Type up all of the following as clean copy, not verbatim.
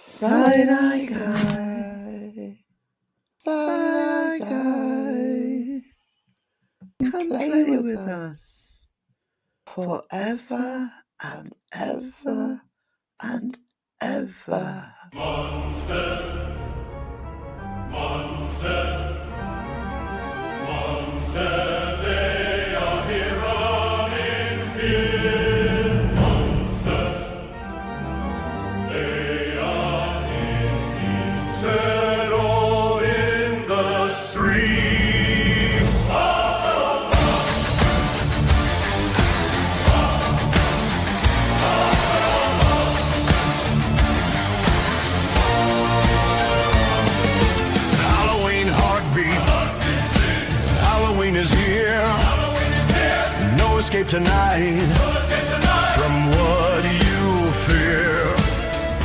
Side-eye guy, side-eye guy, come play with us forever and ever and ever. Monsters, monsters, monsters, they are here running fear. Monsters, they are here, settled in the streets. Halloween heartbeat. Halloween is here. No escape tonight from what you fear.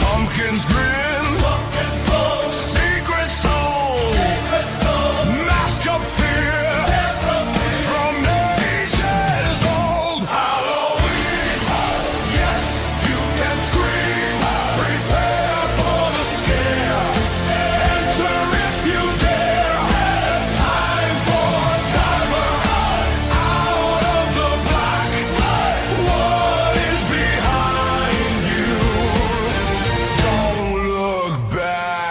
Pumpkins grin, secrets told, mask of fear from ages old. Halloween, yes, you can scream. Prepare for the scare. Enter if you dare. Time for timer. Out of the black. What is behind you? Don't look back.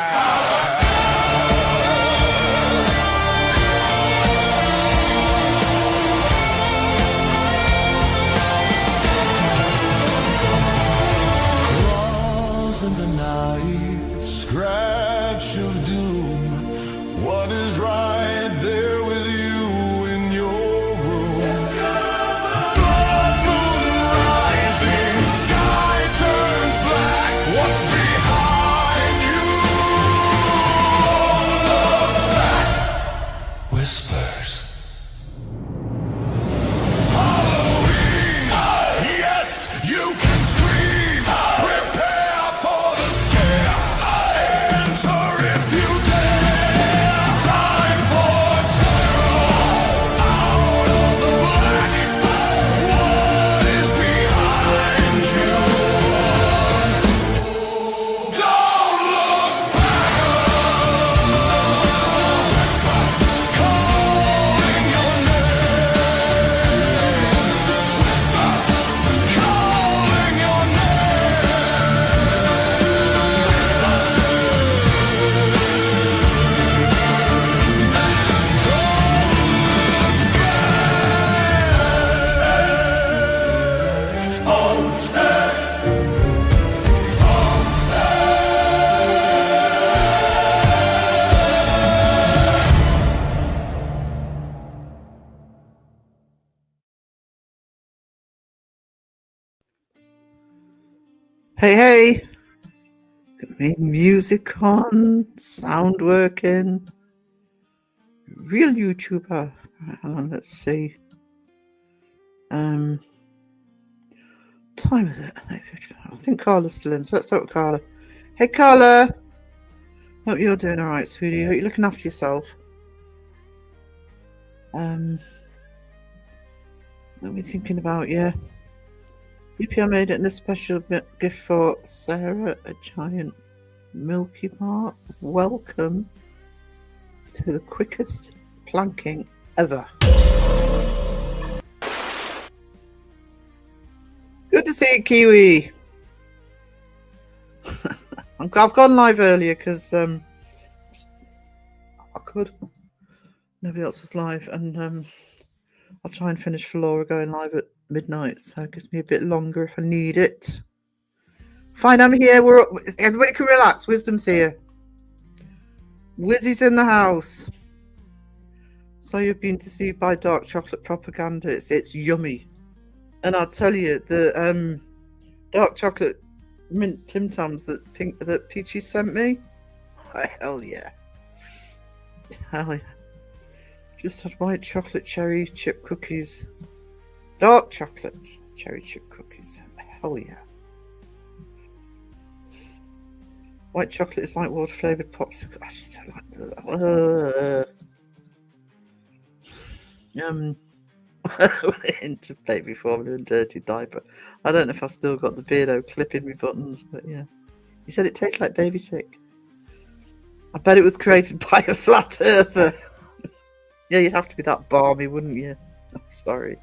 Claws in the night, scratch of doom. What is right there with you in your room? Blood moon rising, sky turns black. What's behind you? Look back. Whispers. Halloween, yes, you can scream. Prepare for the scare. Enter if you dare. Time for terror. Out of the black. What is behind you? Don't look back. Calling your name. Calling your name. Monsters. Hey, got me music on, sound working. Real YouTuber. Hang on, let's see. Time is it? I think Carla's still in, so let's start with Carla. Hey Carla! Hope you're doing alright, sweetie. Hope you're looking after yourself. What are we thinking about? Yeah. I made it in a special gift for Sarah, a giant Milky Bar. Welcome to the quickest planking ever. Good to see you, Kiwi. I've gone live earlier because I could. Nobody else was live, and I'll try and finish for Laura going live at midnight, so it gives me a bit longer if I need it. Fine, I'm here. Everybody can relax. Wisdom's here. Wizzy's in the house. So you've been deceived by dark chocolate propaganda. It's yummy, and I'll tell you the dark chocolate mint Tim Tams that Peachy sent me. Oh, hell yeah! Hell yeah! Just had white chocolate cherry chip cookies. Dark chocolate cherry chip cookies. Hell yeah. White chocolate is like water flavoured popsicle. I just don't like that. Interplay before I'm in a dirty diaper. I don't know if I still got the Beardo clip in my buttons, but yeah. He said it tastes like baby sick. I bet it was created by a flat earther. Yeah, you'd have to be that balmy, wouldn't you? I'm sorry.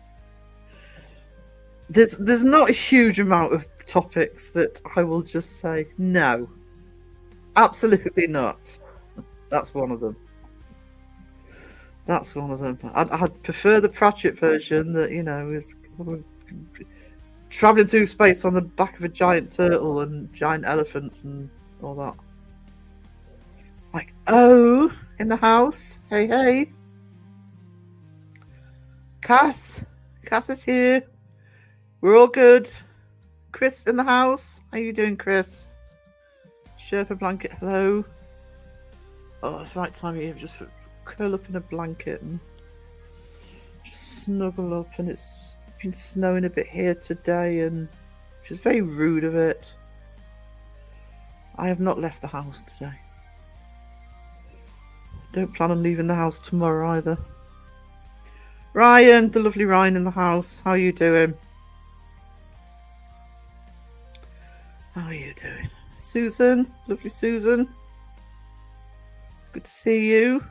There's not a huge amount of topics that I will just say no. Absolutely not. That's one of them. That's one of them. I'd prefer the Pratchett version that, you know, is traveling through space on the back of a giant turtle and giant elephants and all that. Like, oh, in the house. Hey, hey. Cass is here. We're all good. Chris in the house. How you doing, Chris? Sherpa blanket, hello. Oh, it's the right time of year. Just curl up in a blanket and just snuggle up. And it's been snowing a bit here today, and which is very rude of it. I have not left the house today. Don't plan on leaving the house tomorrow either. Ryan, the lovely Ryan in the house. How are you doing? How are you doing? Susan, lovely Susan. Good to see you.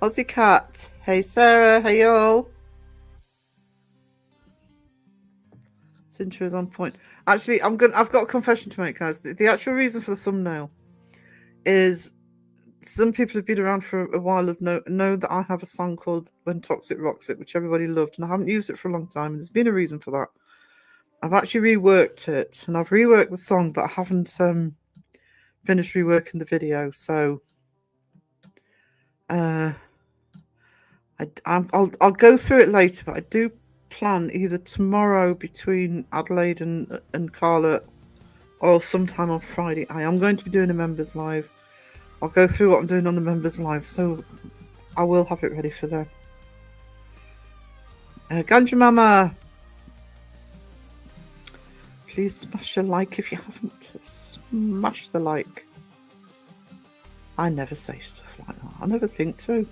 Aussie Cat. Hey Sarah, hey y'all. Cintra is on point. Actually, I've got a confession to make, guys. The actual reason for the thumbnail is some people who've been around for a while know that I have a song called When Toxic Rocks It, which everybody loved, and I haven't used it for a long time, and there's been a reason for that. I've actually reworked it, and I've reworked the song, but I haven't finished reworking the video, so I'll go through it later, but I do plan either tomorrow between Adelaide and Carla, or sometime on Friday. I am going to be doing a members live. I'll go through what I'm doing on the members live, so I will have it ready for them. Ganja Mama, please smash a like if you haven't. Smash the like. I never say stuff like that. I never think to.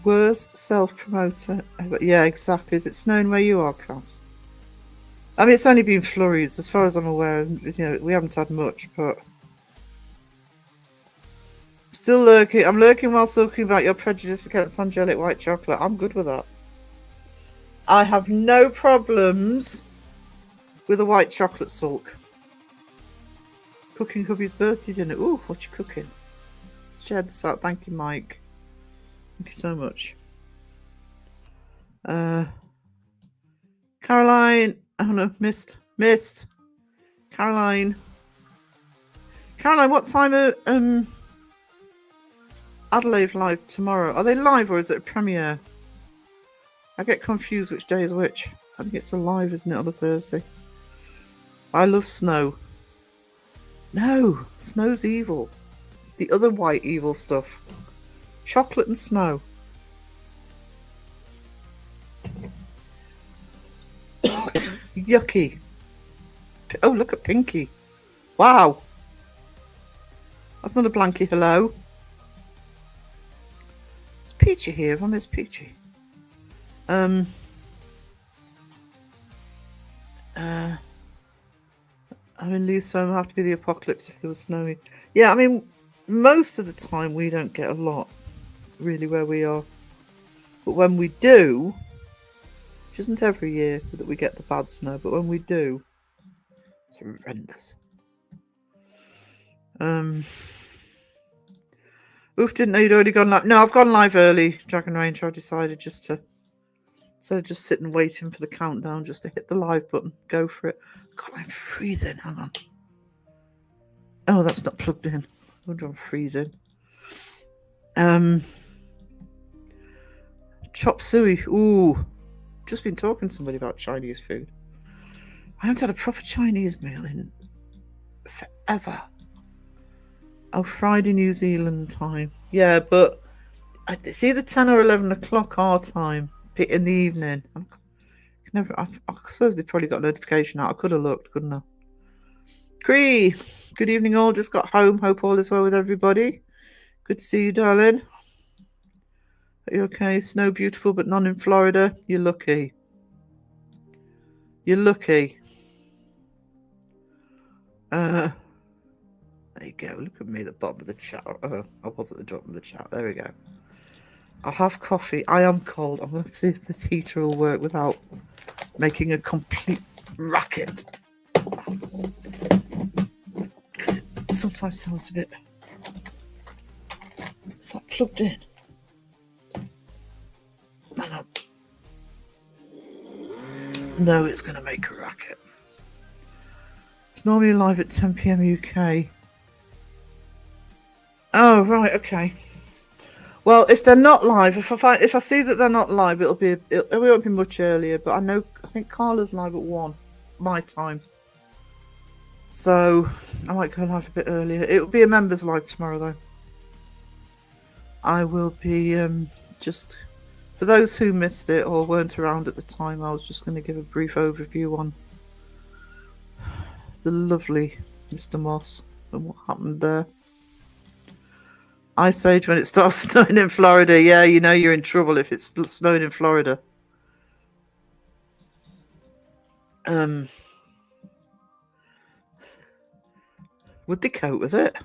Worst self-promoter ever. Yeah, exactly. Is it snowing where you are, Cass? I mean, it's only been flurries, as far as I'm aware. You know, we haven't had much, but still lurking. I'm lurking while talking about your prejudice against angelic white chocolate. I'm good with that. I have no problems with a white chocolate sulk. Cooking hubby's birthday dinner. Ooh, what you cooking? Shared this out. Thank you, Mike. Thank you so much. Caroline. Oh no, missed. Caroline, what time are Adelaide live tomorrow? Are they live or is it a premiere? I get confused which day is which. I think it's a live, isn't it, on a Thursday? I love snow. No, snow's evil. The other white evil stuff. Chocolate and snow. Yucky. Oh, look at Pinky. Wow. That's not a blankie hello. Is Peachy here? Have I missed Peachy? I'm in Leeds, so it'll have to be the apocalypse if there was snowy. Yeah, I mean, most of the time we don't get a lot, really, where we are. But when we do, which isn't every year that we get the bad snow, but when we do, it's horrendous. Oof, didn't know you'd already gone live. No, I've gone live early, Dragon Ranger. I decided just to, instead of just sitting waiting for the countdown, just to hit the live button, go for it. God, I'm freezing. Hang on. Oh, that's not plugged in. I wonder I'm freezing. Chop suey. Ooh. Just been talking to somebody about Chinese food. I haven't had a proper Chinese meal in forever. Oh, Friday New Zealand time. Yeah, but it's either 10 or 11 o'clock our time in the evening. I suppose they probably got a notification out. I could have looked, couldn't I? Cree, good evening all. Just got home. Hope all is well with everybody. Good to see you, darling. Are you okay? Snow beautiful, but none in Florida. You're lucky. You're lucky. There you go. Look at me at the bottom of the chat. Oh, I was at the bottom of the chat. There we go. I'll have coffee. I am cold. I'm going to see if this heater will work without making a complete racket. Because it sometimes sounds a bit... Is that plugged in? Hang on. No, it's going to make a racket. It's normally live at 10 p.m. UK. Oh, right, okay. Well, if they're not live, if I see that they're not live, it won't be much earlier. But I think Carla's live at 1, my time. So I might go live a bit earlier. It will be a members live tomorrow, though. I will be just for those who missed it or weren't around at the time. I was just going to give a brief overview on the lovely Mr. Moss and what happened there. Ice Age when it starts snowing in Florida. Yeah, you know you're in trouble if it's snowing in Florida. Would they cope with it?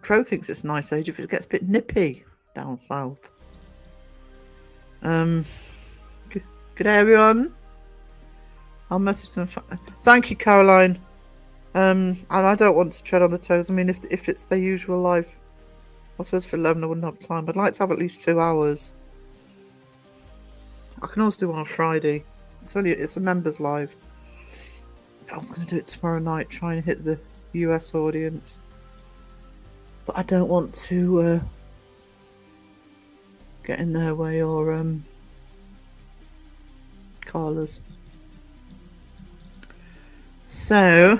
Crow thinks it's an ice age if it gets a bit nippy down south. Good day, everyone. I'll message them. Thank you, Caroline. And I don't want to tread on the toes. I mean, if it's their usual live, I suppose for 11 I wouldn't have time. I'd like to have at least 2 hours. I can also do one on Friday. It's a members live. I was going to do it tomorrow night, try and hit the US audience. But I don't want to get in their way or Carla's. So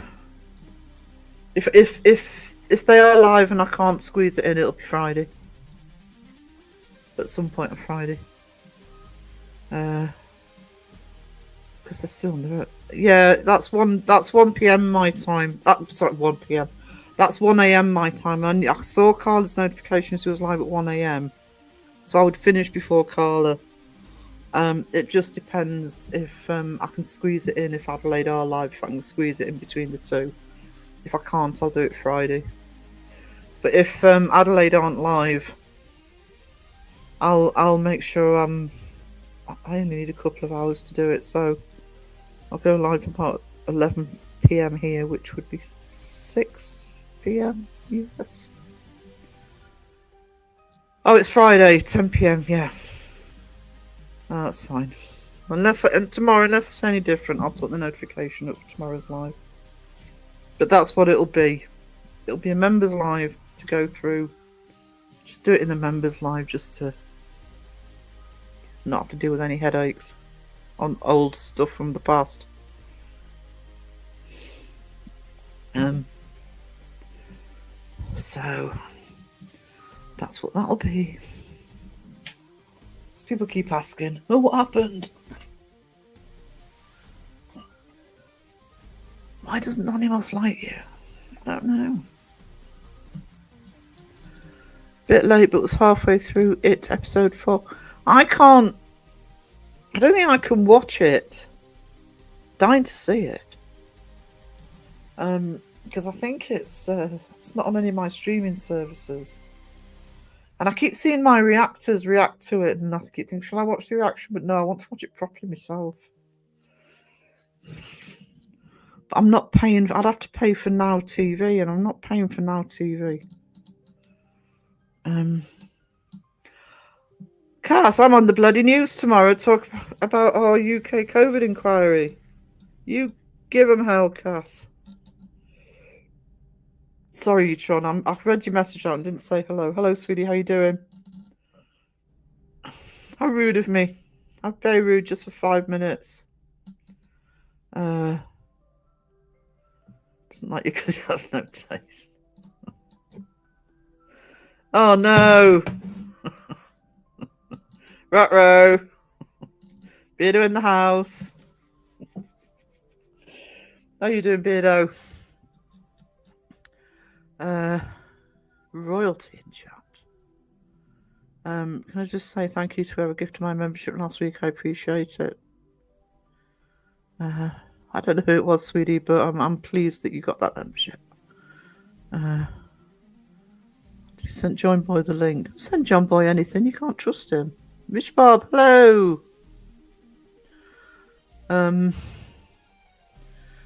if they are live and I can't squeeze it in, it'll be Friday. At some point on Friday. Because they're still on the... Yeah, that's 1 p.m. my time. Sorry, 1 p.m. That's 1 a.m. my time. And I saw Carla's notification. She was live at 1 a.m. So I would finish before Carla. It just depends if I can squeeze it in. If Adelaide are live, if I can squeeze it in between the two. If I can't, I'll do it Friday. But if Adelaide aren't live, I'll make sure I only need a couple of hours to do it, so I'll go live about 11 p.m. here, which would be 6 p.m. US. Oh, it's Friday, 10 p.m. Yeah, that's fine. Tomorrow, unless it's any different, I'll put the notification up for tomorrow's live. But that's what it'll be. It'll be a members live to go through. Just do it in the members live, just to not have to deal with any headaches on old stuff from the past. So that's what that'll be. So people keep asking, oh, what happened? Why doesn't Anonymous like you? I don't know. Bit late, but was halfway through it, episode 4. I don't think I can watch it. Dying to see it. Because I think it's not on any of my streaming services. And I keep seeing my reactors react to it, and I keep thinking, shall I watch the reaction? But no, I want to watch it properly myself. But I'm not paying. I'd have to pay for Now TV, and I'm not paying for Now TV. Cass, I'm on the bloody news tomorrow. Talk about our UK COVID inquiry. You give them hell, Cass. Sorry, Tron. I read your message out and didn't say hello. Hello, sweetie. How you doing? How rude of me. I'm very rude just for 5 minutes. Doesn't like you because he has no taste. Oh, no. Ruh-roh. Beardo in the house. How you doing, Beardo? Royalty in chat. Can I just say thank you to whoever gifted my membership last week? I appreciate it. I don't know who it was, sweetie, but I'm pleased that you got that membership. You sent John Boy the link. Don't send John Boy anything. You can't trust him. Rich Bob, hello.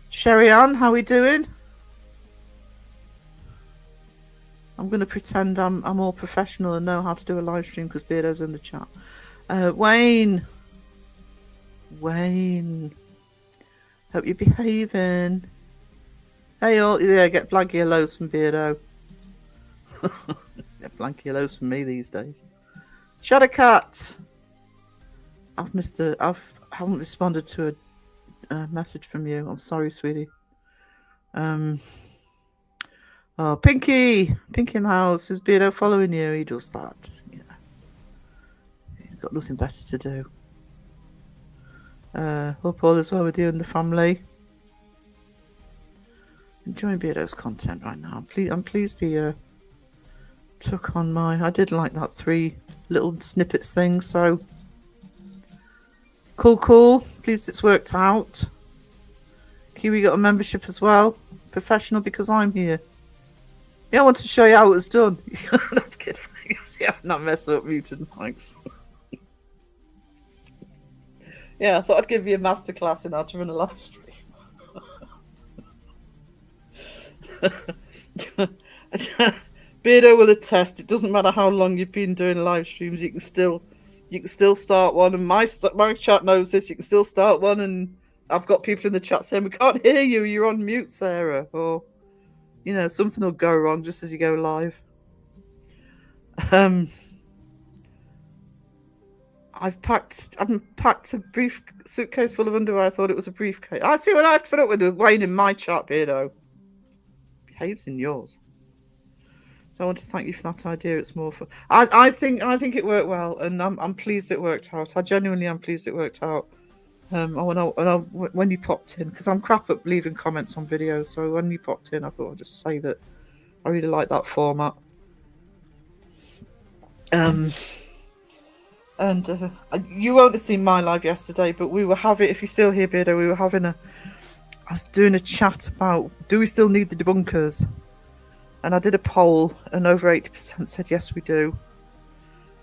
Sherry Ann, how we doing? I'm going to pretend I'm all professional and know how to do a live stream because Beardo's in the chat. Wayne, hope you're behaving. Hey all, yeah, get blanky hellos from Beardo. Get blanky hellos from me these days. Shadowcat, I haven't responded to a message from you. I'm sorry, sweetie. Oh, Pinky in the house. Is Beardo following you? He does that. Yeah, he's got nothing better to do. Hope all is well with you and the family. Enjoying Beardo's content right now. I'm pleased he took on I did like that 3 little snippets thing, so cool. Pleased it's worked out. Kiwi got a membership as well. Professional because I'm here. Yeah, I want to show you how it was done. I'm kidding. See, I'm not messing up muted mics. Yeah, I thought I'd give you a masterclass in how to run a live stream. Beardo will attest. It doesn't matter how long you've been doing live streams. You can still start one, and my chat knows this. You can still start one, and I've got people in the chat saying we can't hear you. You're on mute, Sarah, or something will go wrong just as you go live. I've packed a brief suitcase full of underwear. I thought it was a briefcase. I see what I have to put up with Wayne in my chat, Beardo. Behaves in yours. So I want to thank you for that idea. It's more fun. I think it worked well, and I'm pleased it worked out. I genuinely am pleased it worked out. When you popped in, because I'm crap at leaving comments on videos, so when you popped in, I thought I'd just say that I really like that format. And you won't have seen my live yesterday, but we were having, if you're still here, Beardo, I was doing a chat about, do we still need the debunkers? And I did a poll, and over 80% said yes, we do.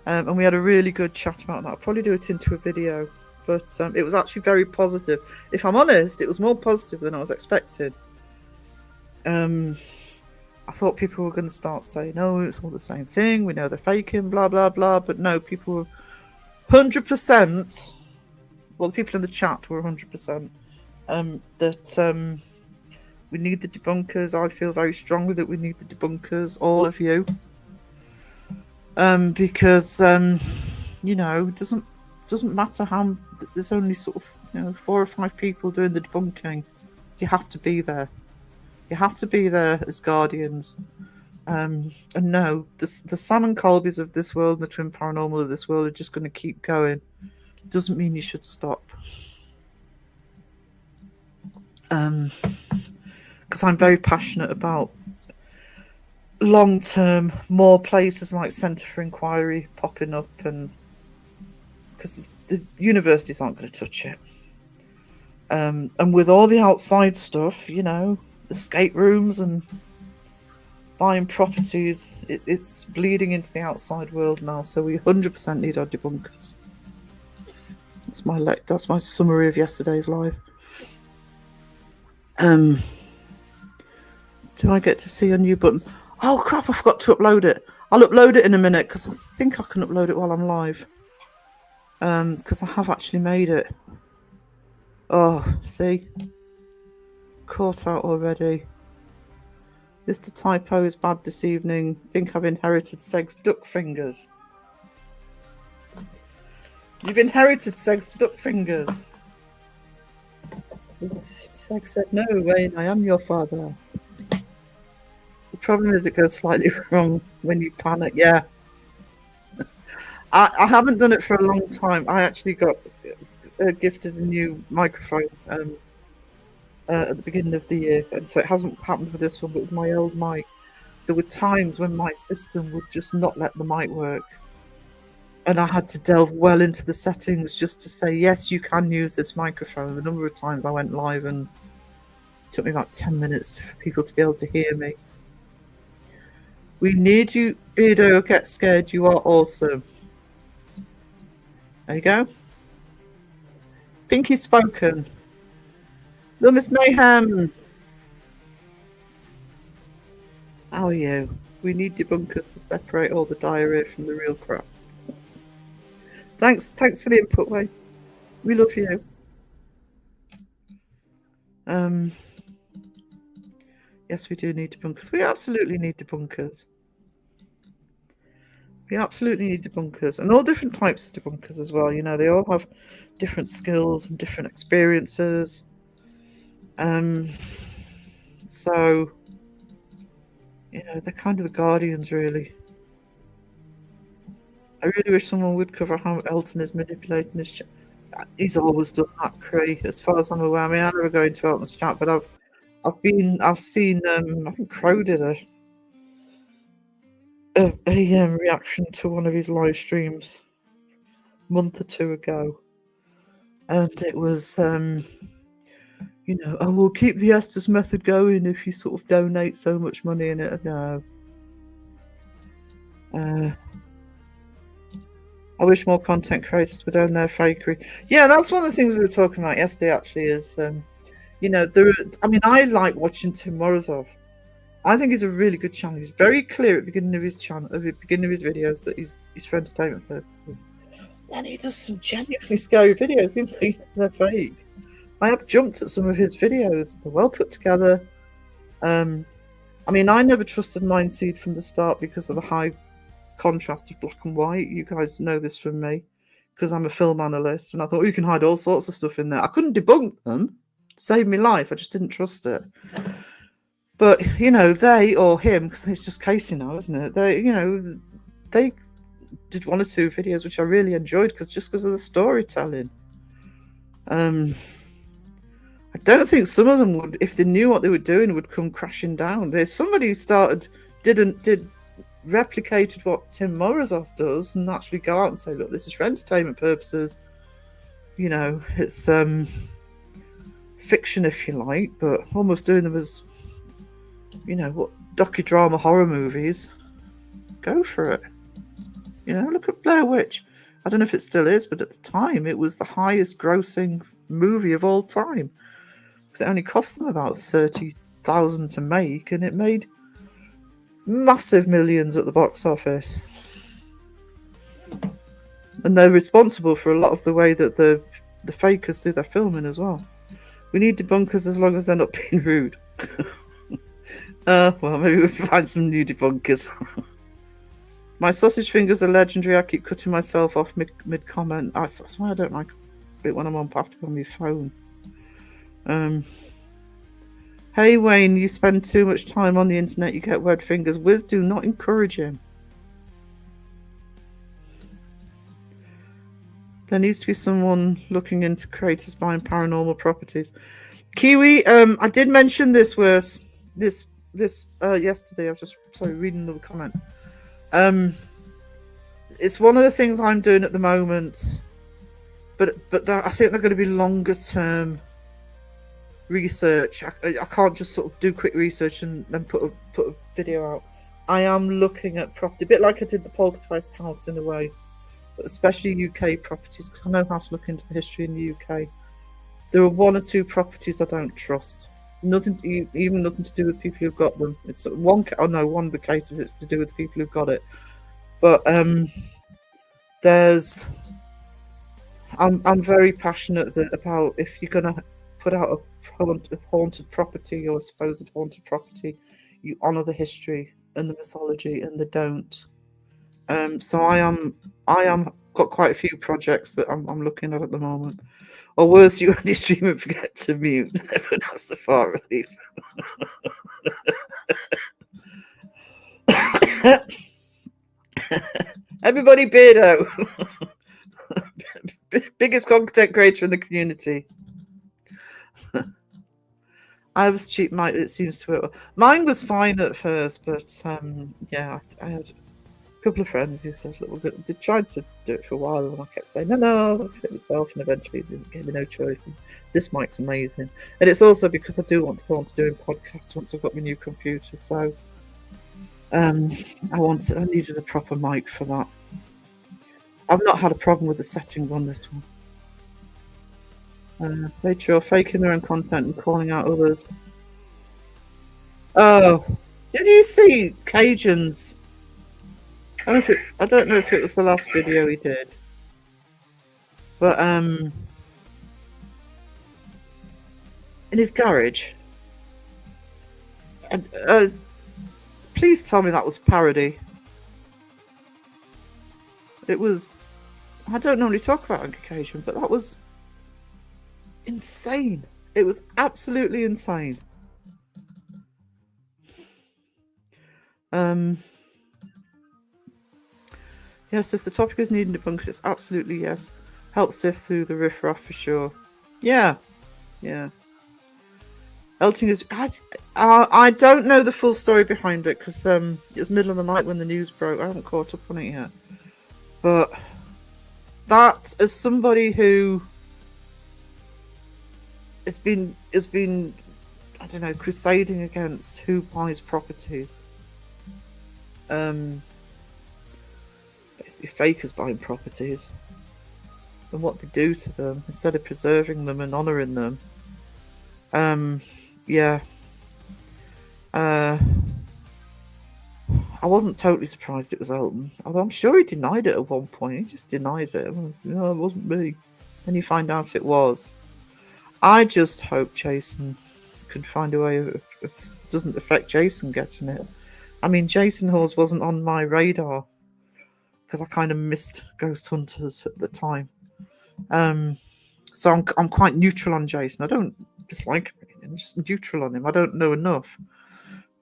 And we had a really good chat about that. I'll probably do it into a video. But it was actually very positive. If I'm honest, it was more positive than I was expecting. I thought people were going to start saying, "Oh, it's all the same thing. We know they're faking, blah blah blah." But no, people were 100%. Well, the people in the chat were 100% that we need the debunkers. I feel very strongly that we need the debunkers, all of you, because it doesn't matter how there's only sort of 4 or 5 people doing the debunking. You have to be there. You have to be there as guardians. And no, the Sam and Colbys of this world and the Twin Paranormal of this world are just going to keep going. Doesn't mean you should stop. Because I'm very passionate about long-term, more places like Centre for Inquiry popping up, and because the universities aren't going to touch it. And with all the outside stuff, escape rooms and buying properties, it's bleeding into the outside world now. So we 100% need our debunkers. That's my summary of yesterday's live. Do I get to see a new button? Oh crap! I forgot to upload it. I'll upload it in a minute because I think I can upload it while I'm live. Because I have actually made it. Oh, see? Caught out already. Mr. Typo is bad this evening. Think I've inherited Seg's duck fingers. You've inherited Seg's duck fingers. Seg said, no, Wayne, I am your father. The problem is it goes slightly wrong when you panic. Yeah. I haven't done it for a long time. I actually got gifted a new microphone at the beginning of the year, and so it hasn't happened with this one, but with my old mic, there were times when my system would just not let the mic work. And I had to delve well into the settings just to say, yes, you can use this microphone. The number of times I went live and it took me about 10 minutes for people to be able to hear me. We need you, Beardo, get scared, you are awesome. There you go. Pinky spoken. Little Miss Mayhem. How are you? We need debunkers to separate all the diarrhea from the real crap. Thanks for the input, Wayne. We love you. Yes, we do need debunkers. We absolutely need debunkers. We absolutely need debunkers, and all different types of debunkers as well. You know, they all have different skills and different experiences. So, you know, they're kind of the guardians, really. I really wish someone would cover how Elton is manipulating his chat. He's always done that, Cree, as far as I'm aware. I mean, I never go into Elton's chat, but I've seen I think Crow did a reaction to one of his live streams a month or two ago, and it was you know, I will keep the Estes method going if you sort of donate so much money in it. No. I wish more content creators would own their fakery. Yeah, that's one of the things we were talking about yesterday, actually, is, you know, I mean, I like watching Tim Morozov. I think he's a really good channel. He's very clear at the beginning of his channel, at the beginning of his videos, that he's for entertainment purposes. And he does some genuinely scary videos, even though they're fake. I have jumped at some of his videos. They're well put together. I mean, I never trusted Mindseed from the start because of the high contrast of black and white. You guys know this from me because I'm a film analyst, and I thought you can hide all sorts of stuff in there. I couldn't debunk them. Saved me life. I just didn't trust it. But you know, they or him, because it's just Casey now, isn't it? They, you know, they did one or two videos which I really enjoyed because of the storytelling. I don't think some of them would, if they knew what they were doing, would come crashing down. There's somebody did replicated what Tim Morozov does and actually go out and say, look, this is for entertainment purposes. You know, it's fiction, if you like, but almost doing them as, you know, what docudrama horror movies. Go for it. You know, look at Blair Witch. I don't know if it still is, but at the time it was the highest grossing movie of all time. Because it only cost them about $30,000 to make, and it made massive millions at the box office. And they're responsible for a lot of the way that the fakers do their filming as well. We need debunkers as long as they're not being rude. Well, maybe we'll find some new debunkers. My sausage fingers are legendary. I keep cutting myself off mid-comment. That's why I don't like it when I have to be on my phone. Hey Wayne, you spend too much time on the internet, you get wet fingers. Wiz, do not encourage him. There needs to be someone looking into creators buying paranormal properties. Kiwi, I did mention this yesterday. I was just reading another comment. It's one of the things I'm doing at the moment, but I think they're going to be longer term research. I can't just sort of do quick research and then put a video out. I am looking at property, a bit like I did the Poltergeist house in a way, but especially UK properties, because I know how to look into the history in the UK. There are one or two properties I don't trust. Nothing to do with people who've got them. It's one of the cases it's to do with the people who've got it. But I'm very passionate about if you're gonna put out a haunted property or a supposed haunted property, you honour the history and the mythology, and they don't. So I am got quite a few projects that I'm looking at the moment. Or worse, you only stream and forget to mute. Everyone has the far relief. Everybody, Beardo. Biggest content creator in the community. I was cheap, it seems to it. Mine was fine at first, but yeah, I had couple of friends who says, look, they tried to do it for a while, and I kept saying, no, I'll fit myself, and eventually they gave me no choice. And this mic's amazing. And it's also because I do want to go on to doing podcasts once I've got my new computer, so I needed a proper mic for that. I've not had a problem with the settings on this one. Rachel, faking their own content and calling out others. Oh, did you see Cajun's? I don't know if it was the last video he did, but in his garage. And please tell me that was parody. It was. I don't normally talk about on occasion, but that was insane. It was absolutely insane. Yes, if the topic is needing debunked, it's absolutely yes. Help sift through the riffraff for sure. Yeah. Elting is. I don't know the full story behind it because it was middle of the night when the news broke. I haven't caught up on it yet. But that, as somebody who has been I don't know, crusading against who buys properties. Basically fakers buying properties and what they do to them instead of preserving them and honouring them. I wasn't totally surprised it was Elton, although I'm sure he denied it at one point. He just denies it. No, it wasn't me. Then you find out it was. I just hope Jason can find a way of it doesn't affect Jason getting it. I mean, Jason Hawes wasn't on my radar because I kind of missed Ghost Hunters at the time. So I'm quite neutral on Jason. I don't dislike him or anything. I'm just neutral on him. I don't know enough.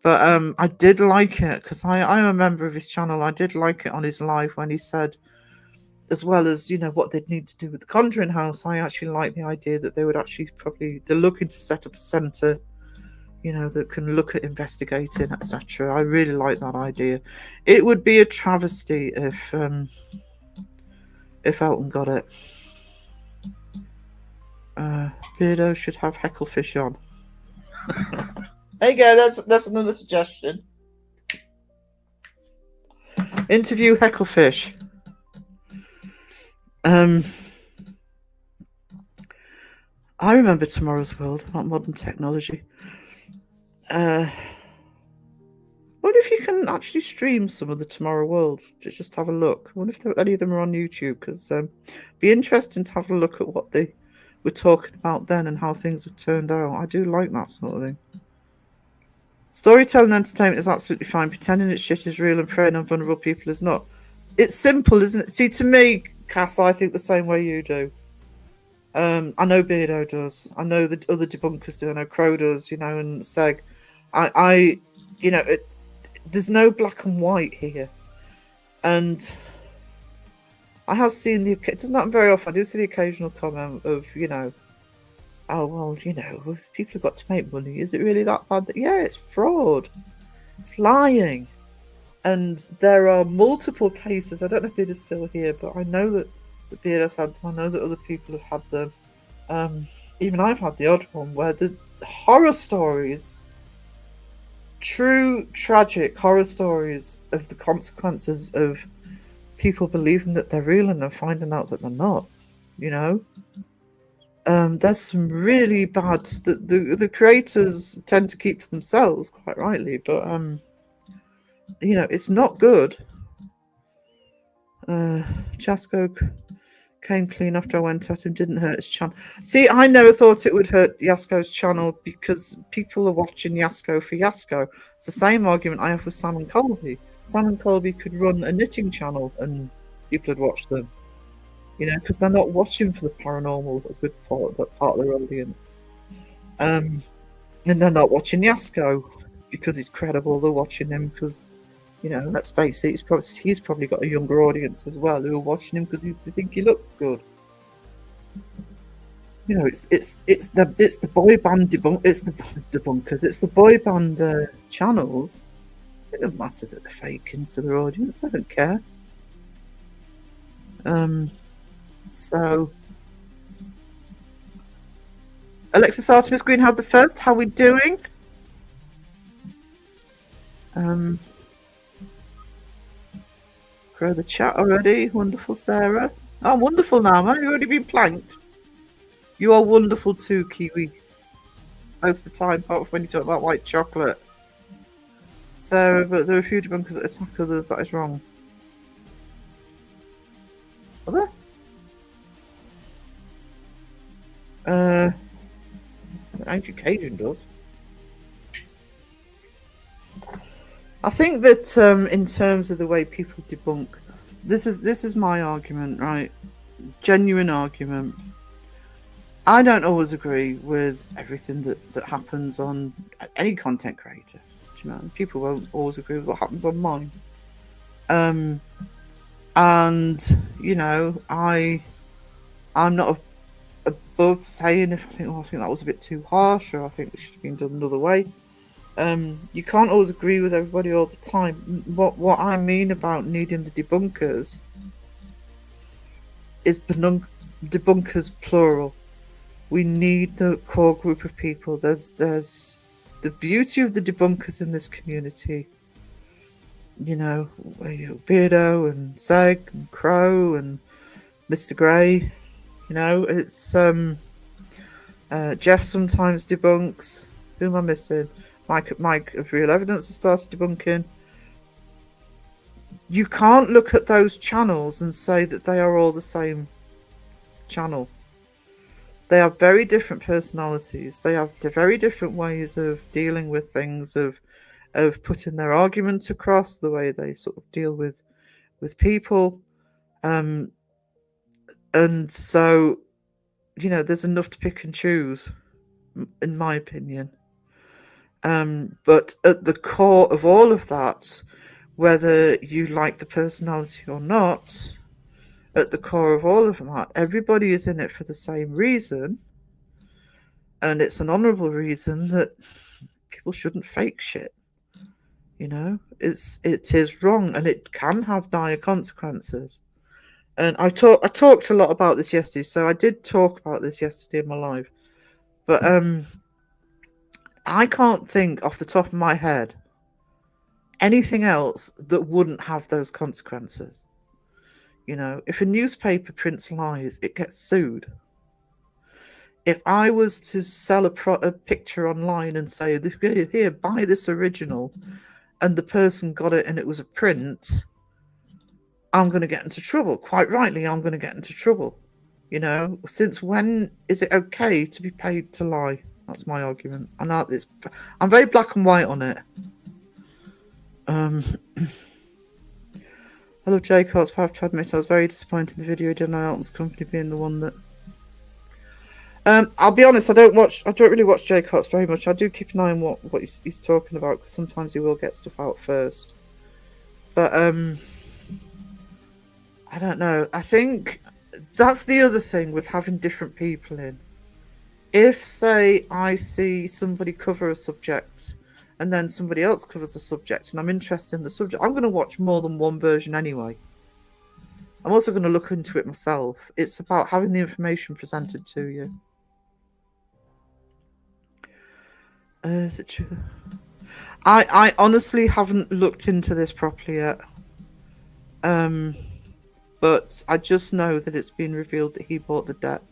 But I did like it because I'm a member of his channel. I did like it on his live when he said, as well as, you know, what they'd need to do with the Conjuring House, I actually like the idea that they would actually they're looking to set up a centre, you know, that can look at investigating, etc. I really like that idea. It would be a travesty if Elton got it. Beardo should have Hecklefish on. There you go, that's another suggestion. Interview Hecklefish. I remember Tomorrow's World, not modern technology. What if you can actually stream some of the Tomorrow Worlds to just have a look? I wonder if any of them are on YouTube, because it'd be interesting to have a look at what they were talking about then and how things have turned out. I do like that sort of thing. Storytelling entertainment is absolutely fine. Pretending that shit is real and preying on vulnerable people is not. It's simple, isn't it? See, to me, Cass, I think the same way you do. I know Beardo does. I know the other debunkers do. I know Crow does, you know, and Seg. You know, there's no black and white here. And I have seen it doesn't happen very often. I do see the occasional comment of, you know, oh, well, you know, people have got to make money. Is it really that bad? Yeah, it's fraud. It's lying. And there are multiple cases. I don't know if Beardo's still here, but I know that Beardo's had them. I know that other people have had them. Even I've had the odd one where the horror stories, true tragic horror stories of the consequences of people believing that they're real and then finding out that they're not, you know. There's some really bad. The creators tend to keep to themselves, quite rightly, but you know, it's not good. Jasko came clean after I went at him. Didn't hurt his channel. See, I never thought it would hurt Yasko's channel because people are watching Yasko for Yasko. It's the same argument I have with Sam and Colby. Sam and Colby could run a knitting channel and people would watch them. You know, because they're not watching for the paranormal, a good part of their audience. And they're not watching Yasko because he's credible. They're watching him because, you know, let's face it, he's probably got a younger audience as well who are watching him because they think he looks good. You know, it's the boy band debunkers. It's the boy band channels It doesn't matter that they're faking to their audience. They don't care. So Alexis Artemis Greenhound the First, how we doing? Grow the chat already. Wonderful, Sarah. Oh, wonderful now, man. You've already been planked. You are wonderful too, Kiwi. Most of the time, apart from when you talk about white chocolate. So, but there are a few debunkers that attack others. That is wrong. Are there? Ancient Cajun does. I think that in terms of the way people debunk, this is my argument, right? Genuine argument. I don't always agree with everything that happens on any content creator. People won't always agree with what happens on mine. And you know, I'm not above saying if I think that was a bit too harsh, or I think it should have been done another way. You can't always agree with everybody all the time. What I mean about needing the debunkers is debunkers plural. We need the core group of people. There's the beauty of the debunkers in this community. You know, Beardo and Zeg and Crow and Mr. Grey. You know, it's Jeff sometimes debunks. Who am I missing? Mike of Real Evidence has started debunking. You can't look at those channels and say that they are all the same channel. They have very different personalities. They have very different ways of dealing with things, of putting their arguments across, the way they sort of deal with people. And so, you know, there's enough to pick and choose, in my opinion. But at the core of all of that, whether you like the personality or not, at the core of all of that, everybody is in it for the same reason. And it's an honourable reason that people shouldn't fake shit. You know, it is wrong, and it can have dire consequences. And I talked a lot about this yesterday, so I did talk about this yesterday in my live. But I can't think off the top of my head anything else that wouldn't have those consequences. You know, if a newspaper prints lies, it gets sued. If I was to sell a picture online and say, here, buy this original, and the person got it and it was a print, I'm going to get into trouble. Quite rightly, I'm going to get into trouble. You know, since when is it okay to be paid to lie? That's my argument. I'm very black and white on it. Hello, Jake. I have to admit I was very disappointed in the video done on Elton's company being the one that. I'll be honest. I don't really watch Jake Hotz very much. I do keep an eye on what he's talking about, because sometimes he will get stuff out first. But I don't know. I think that's the other thing with having different people in. If, say, I see somebody cover a subject and then somebody else covers a subject and I'm interested in the subject, I'm going to watch more than one version anyway. I'm also going to look into it myself. It's about having the information presented to you. Is it true? I honestly haven't looked into this properly yet. But I just know that it's been revealed that he bought the debt.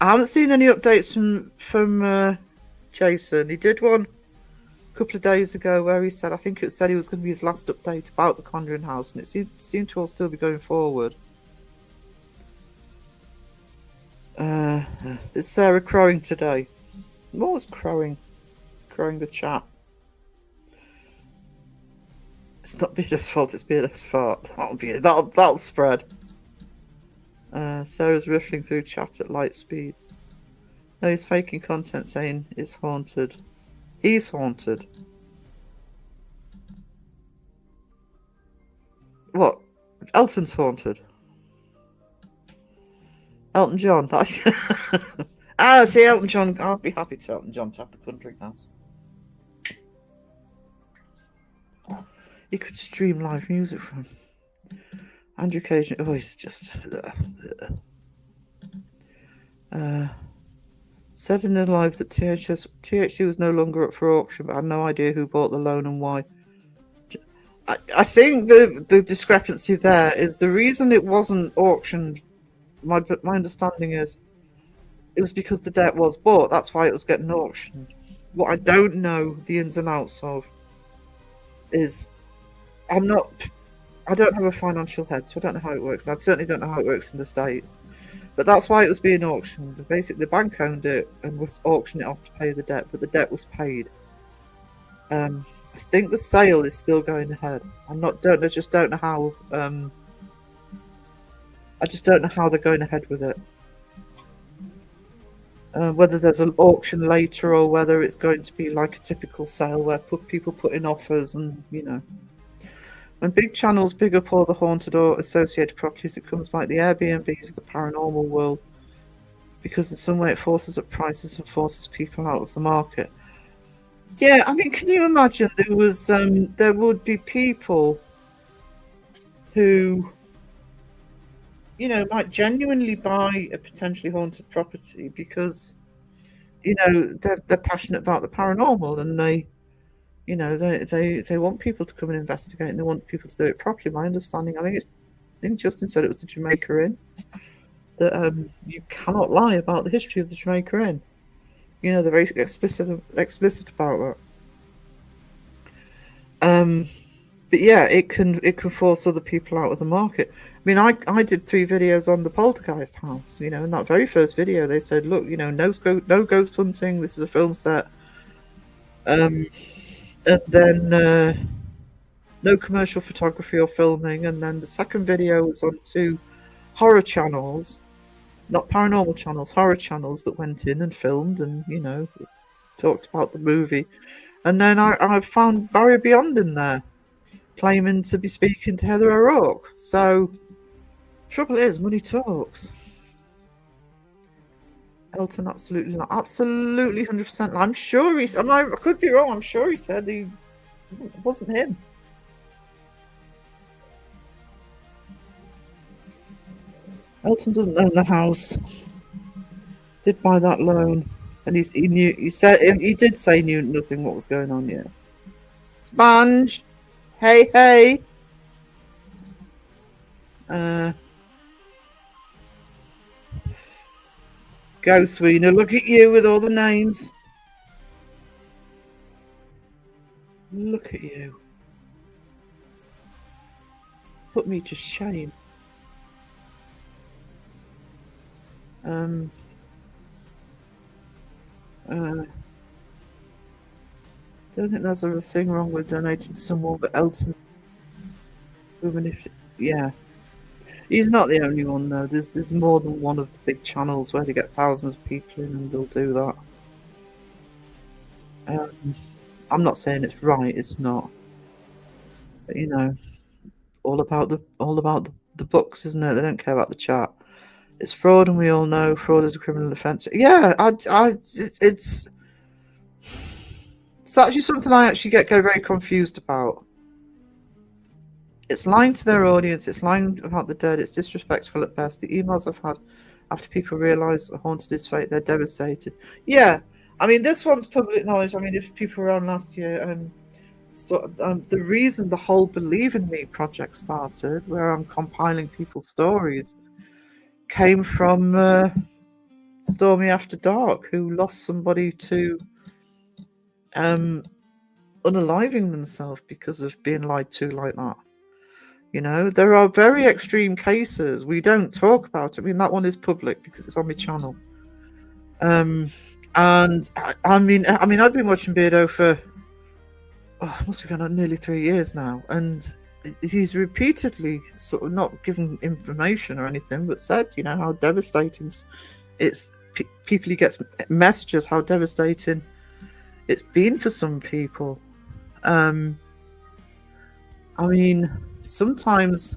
I haven't seen any updates from Jason. He did one a couple of days ago where he said, I think it said it was going to be his last update about the Conjuring House, and it seemed to all still be going forward. Is Sarah crowing today? What was crowing? Crowing the chat. It's not Beardo's fault, it's Beardo's fault. That'll spread. Sarah's riffling through chat at light speed. No, he's faking content saying it's haunted. He's haunted. What? Elton's haunted. Elton John. That's see Elton John. I'll be happy to Elton John to have the Conjuring House. You could stream live music from. Andrew Cage, oh, he's just. Said in a live that THC was no longer up for auction, but had no idea who bought the loan and why. I think the discrepancy there is the reason it wasn't auctioned. My understanding is it was because the debt was bought. That's why it was getting auctioned. What I don't know the ins and outs of is I don't have a financial head, so I don't know how it works. I certainly don't know how it works in the States. But that's why it was being auctioned. Basically, the bank owned it and was auctioning it off to pay the debt, but the debt was paid. I think the sale is still going ahead. I just don't know how. I just don't know how they're going ahead with it. Whether there's an auction later or whether it's going to be like a typical sale where people put in offers and When big channels big up all the haunted or associated properties, it comes like the Airbnbs of the paranormal world, because in some way it forces up prices and forces people out of the market. Yeah, I mean, can you imagine there would be people who, might genuinely buy a potentially haunted property because, they're passionate about the paranormal and they want people to come and investigate and they want people to do it properly. My understanding, I think Justin said it was the Jamaica Inn, that you cannot lie about the history of the Jamaica Inn. They're very explicit about that. But yeah, it can force other people out of the market. I mean, I did 3 videos on the Poltergeist house. In that very first video, they said, look, no ghost hunting. This is a film set. And then no commercial photography or filming. And then the second video was on 2 horror channels, not paranormal channels, horror channels that went in and filmed and, talked about the movie. And then I found Barrier Beyond in there, claiming to be speaking to Heather O'Rourke. So, trouble is, money talks. Elton, absolutely not. Absolutely 100%. I'm sure I could be wrong. I'm sure he said it wasn't him. Elton doesn't own the house. Did buy that loan. And he did say he knew nothing what was going on yet. Sponge! Hey! Go, Sweeney. Look at you with all the names. Look at you. Put me to shame. Don't think there's a thing wrong with donating to someone, but Elton. Yeah. He's not the only one, though. There's more than one of the big channels where they get thousands of people in and they'll do that. I'm not saying it's right, it's not. But, all about the books, isn't it? They don't care about the chat. It's fraud, and we all know fraud is a criminal offence. Yeah, it's actually something I actually get very confused about. It's lying to their audience, it's lying about the dead, it's disrespectful at best. The emails I've had after people realise a haunted is fake, they're devastated. Yeah, I mean, this one's public knowledge. I mean, if people were on last year, the reason the whole Believe in Me project started, where I'm compiling people's stories, came from Stormy After Dark, who lost somebody to unaliving themselves because of being lied to like that. There are very extreme cases. We don't talk about it. I mean, that one is public because it's on my channel. And I mean, I've been watching Beardo for must be going on nearly 3 years now, and he's repeatedly sort of not given information or anything, but said, how devastating it's. People, he gets messages how devastating it's been for some people. I mean, sometimes,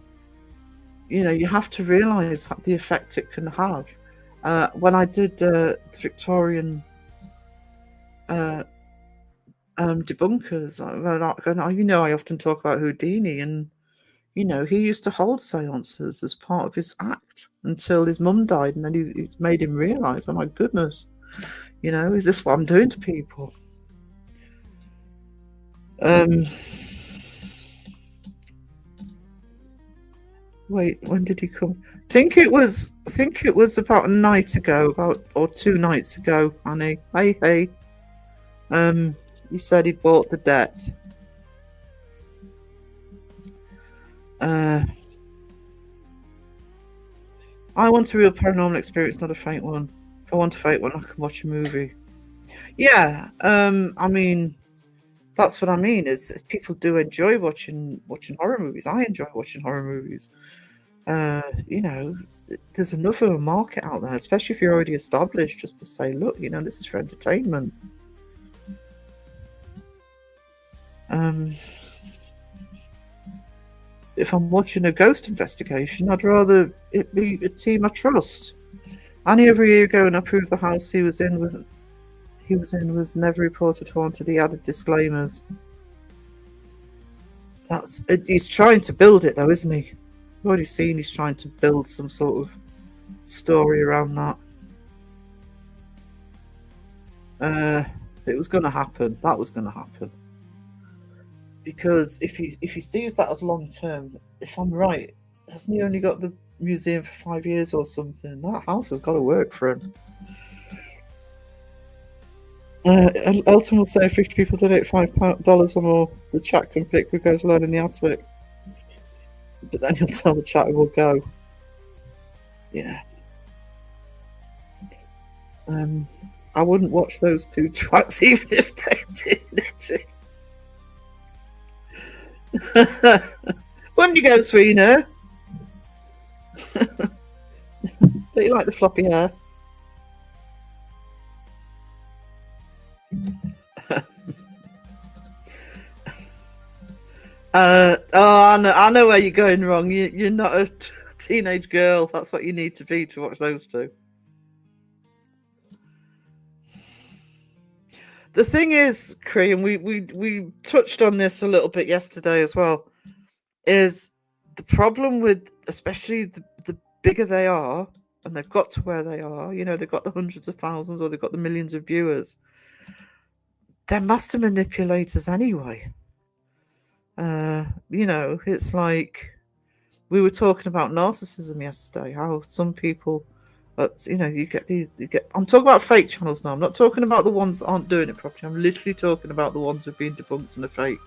you have to realise the effect it can have. When I did the Victorian debunkers. I often talk about Houdini, and he used to hold seances as part of his act until his mum died, and then it's made him realise, oh my goodness, is this what I'm doing to people? Wait, when did he come? I think it was about a night ago, or 2 nights ago, Annie. Hey. He said he bought the debt. I want a real paranormal experience, not a fake one. If I want a fake one, I can watch a movie. Yeah, I mean, that's what I mean. Is people do enjoy watching horror movies. I enjoy watching horror movies. There's enough of a market out there, especially if you're already established, just to say, look, this is for entertainment. If I'm watching a ghost investigation, I'd rather it be a team I trust. Any every year ago and I proved the house he was in was never reported haunted. He added disclaimers. He's trying to build it though, isn't he? I've already seen he's trying to build some sort of story around that. It was going to happen. That was going to happen. Because if he sees that as long term, if I'm right, hasn't he only got the museum for 5 years or something? That house has got to work for him. Elton will say 50 people donate $5 or more. The chat can pick who goes alone in the attic. But then he'll tell the chat who will go. Yeah. I wouldn't watch those two twats even if they did it. Wouldn't you go, Serena? Don't you like the floppy hair? I know where you're going wrong. You're not a teenage girl. That's what you need to be to watch those two. The thing is, Cree, and we touched on this a little bit yesterday as well, is the problem with, especially the bigger they are, and they've got to where they are, they've got the hundreds of thousands or they've got the millions of viewers, they're master manipulators anyway. It's like we were talking about narcissism yesterday, how some people, you get I'm talking about fake channels now. I'm not talking about the ones that aren't doing it properly. I'm literally talking about the ones who've been debunked and are fake.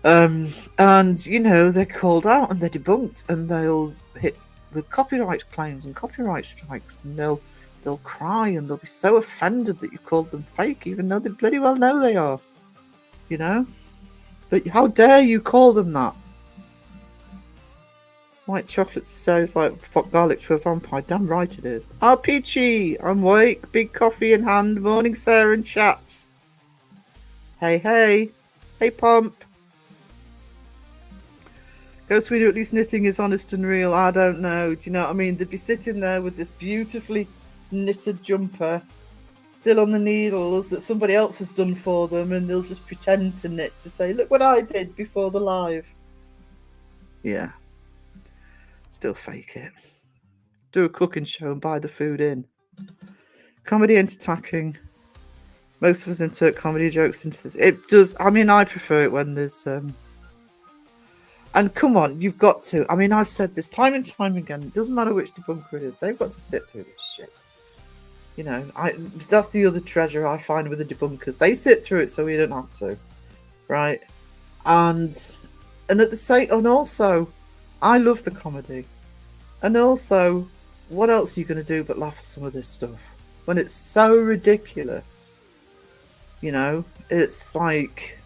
And they're called out and they're debunked, and they'll hit with copyright claims and copyright strikes, and they'll cry and they'll be so offended that you called them fake, even though they bloody well know they are. But how dare you call them that? White chocolate sounds like garlic to a vampire. Damn right it is. Ah, Peachy, I'm awake. Big coffee in hand. Morning, Sarah and chat. Hey. Hey, Pump. Ghost Reader, at least knitting is honest and real. I don't know. Do you know what I mean? They'd be sitting there with this beautifully knitted jumper, still on the needles that somebody else has done for them, and they'll just pretend to knit to say, look what I did before the live. Yeah. Still fake it. Do a cooking show and buy the food in. Comedy entertaining. Most of us insert comedy jokes into this. It does. I mean, I prefer it when there's and come on, you've got to. I mean, I've said this time and time again. It doesn't matter which debunker it is. They've got to sit through this shit. That's the other treasure I find with the debunkers. They sit through it so we don't have to, right? And at the same, and also, I love the comedy, and also, what else are you going to do but laugh at some of this stuff when it's so ridiculous? It's like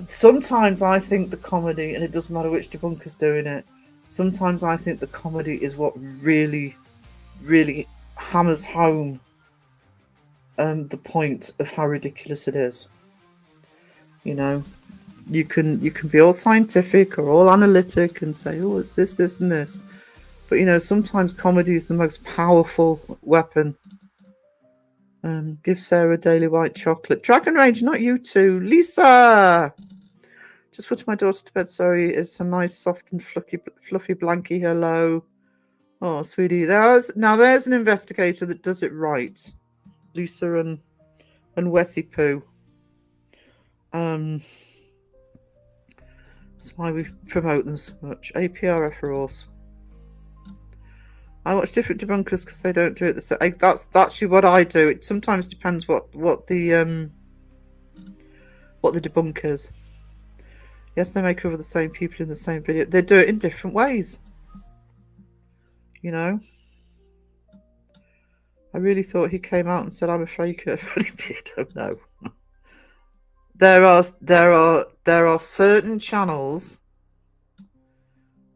sometimes I think the comedy, and it doesn't matter which debunker's doing it. Sometimes I think the comedy is what really, really hammers home the point of how ridiculous it is. You can be all scientific or all analytic and say, oh, it's this and this, but sometimes comedy is the most powerful weapon Give Sarah daily white chocolate. Dragon Rage, not you two. Lisa! Just putting my daughter to bed. Sorry, it's a nice, soft and fluffy blankie. Hello. Oh, sweetie. There's an investigator that does it right. Lisa and Wessie Poo. That's why we promote them so much. APRF for us. I watch different debunkers because they don't do it the same. That's actually what I do. It sometimes depends what the debunkers. Yes, they may cover the same people in the same video. They do it in different ways. You know. I really thought he came out and said I'm a faker, but he did. I don't know. There are certain channels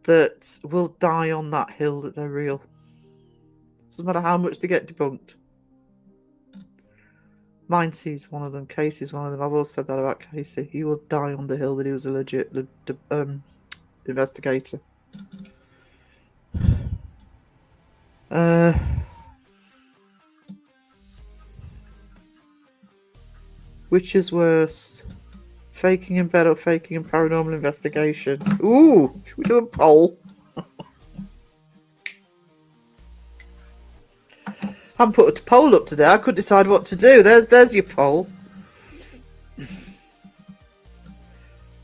that will die on that hill that they're real. Doesn't matter how much they get debunked. Mindseed's one of them. Casey's one of them. I've always said that about Casey. He will die on the hill that he was a legit investigator. Which is worse? Faking in bed or faking in paranormal investigation? Ooh, should we do a poll? I haven't put a poll up today. I couldn't decide what to do. There's your poll.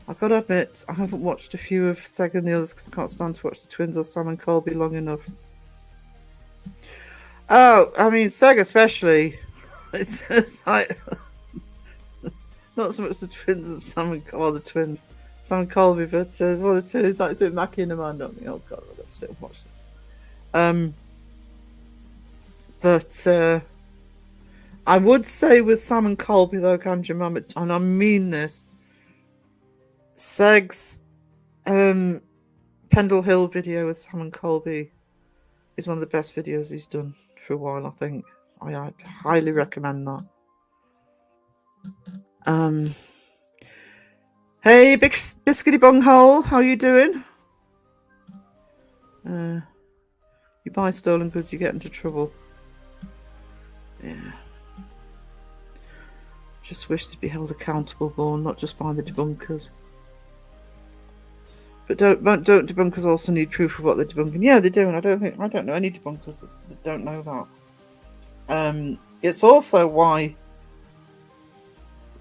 I've got to admit, I haven't watched a few of Seg and the others because I can't stand to watch the twins or Sam and Colby long enough. Oh, I mean, Seg especially. It's like... Not so much the twins and Sam and the twins. Sam and Colby, but one or two. It's like doing Mackie and Amanda. I mean, oh God, I've got to sit and watch this. But I would say with Sam and Colby, though, Ganja Mama, and I mean this, Seg's Pendle Hill video with Sam and Colby is one of the best videos he's done for a while, I think. I highly recommend that. Hey, Big Biscuity Bunghole, how you doing? You buy stolen goods, you get into trouble. Yeah. Just wish they'd be held accountable more, not just by the debunkers. But don't debunkers also need proof of what they're debunking? Yeah, they do, and I don't know any debunkers that don't know that. It's also why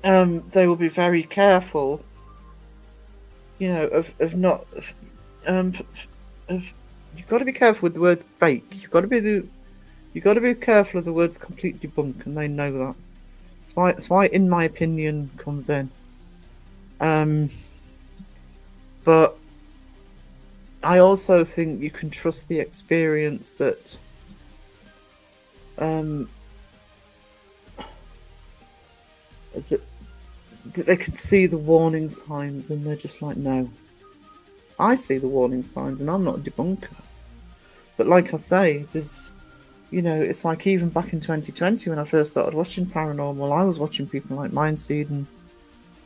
they will be very careful, you know, of you've got to be careful with the word fake. You've got to be careful of the words complete debunk, and they know that. That's why in my opinion comes in. But I also think you can trust the experience that that they could see the warning signs, and they're just like, no. I see the warning signs, and I'm not a debunker. But like I say, there's, you know, it's like even back in 2020 when I first started watching paranormal, I was watching people like Mindseed, and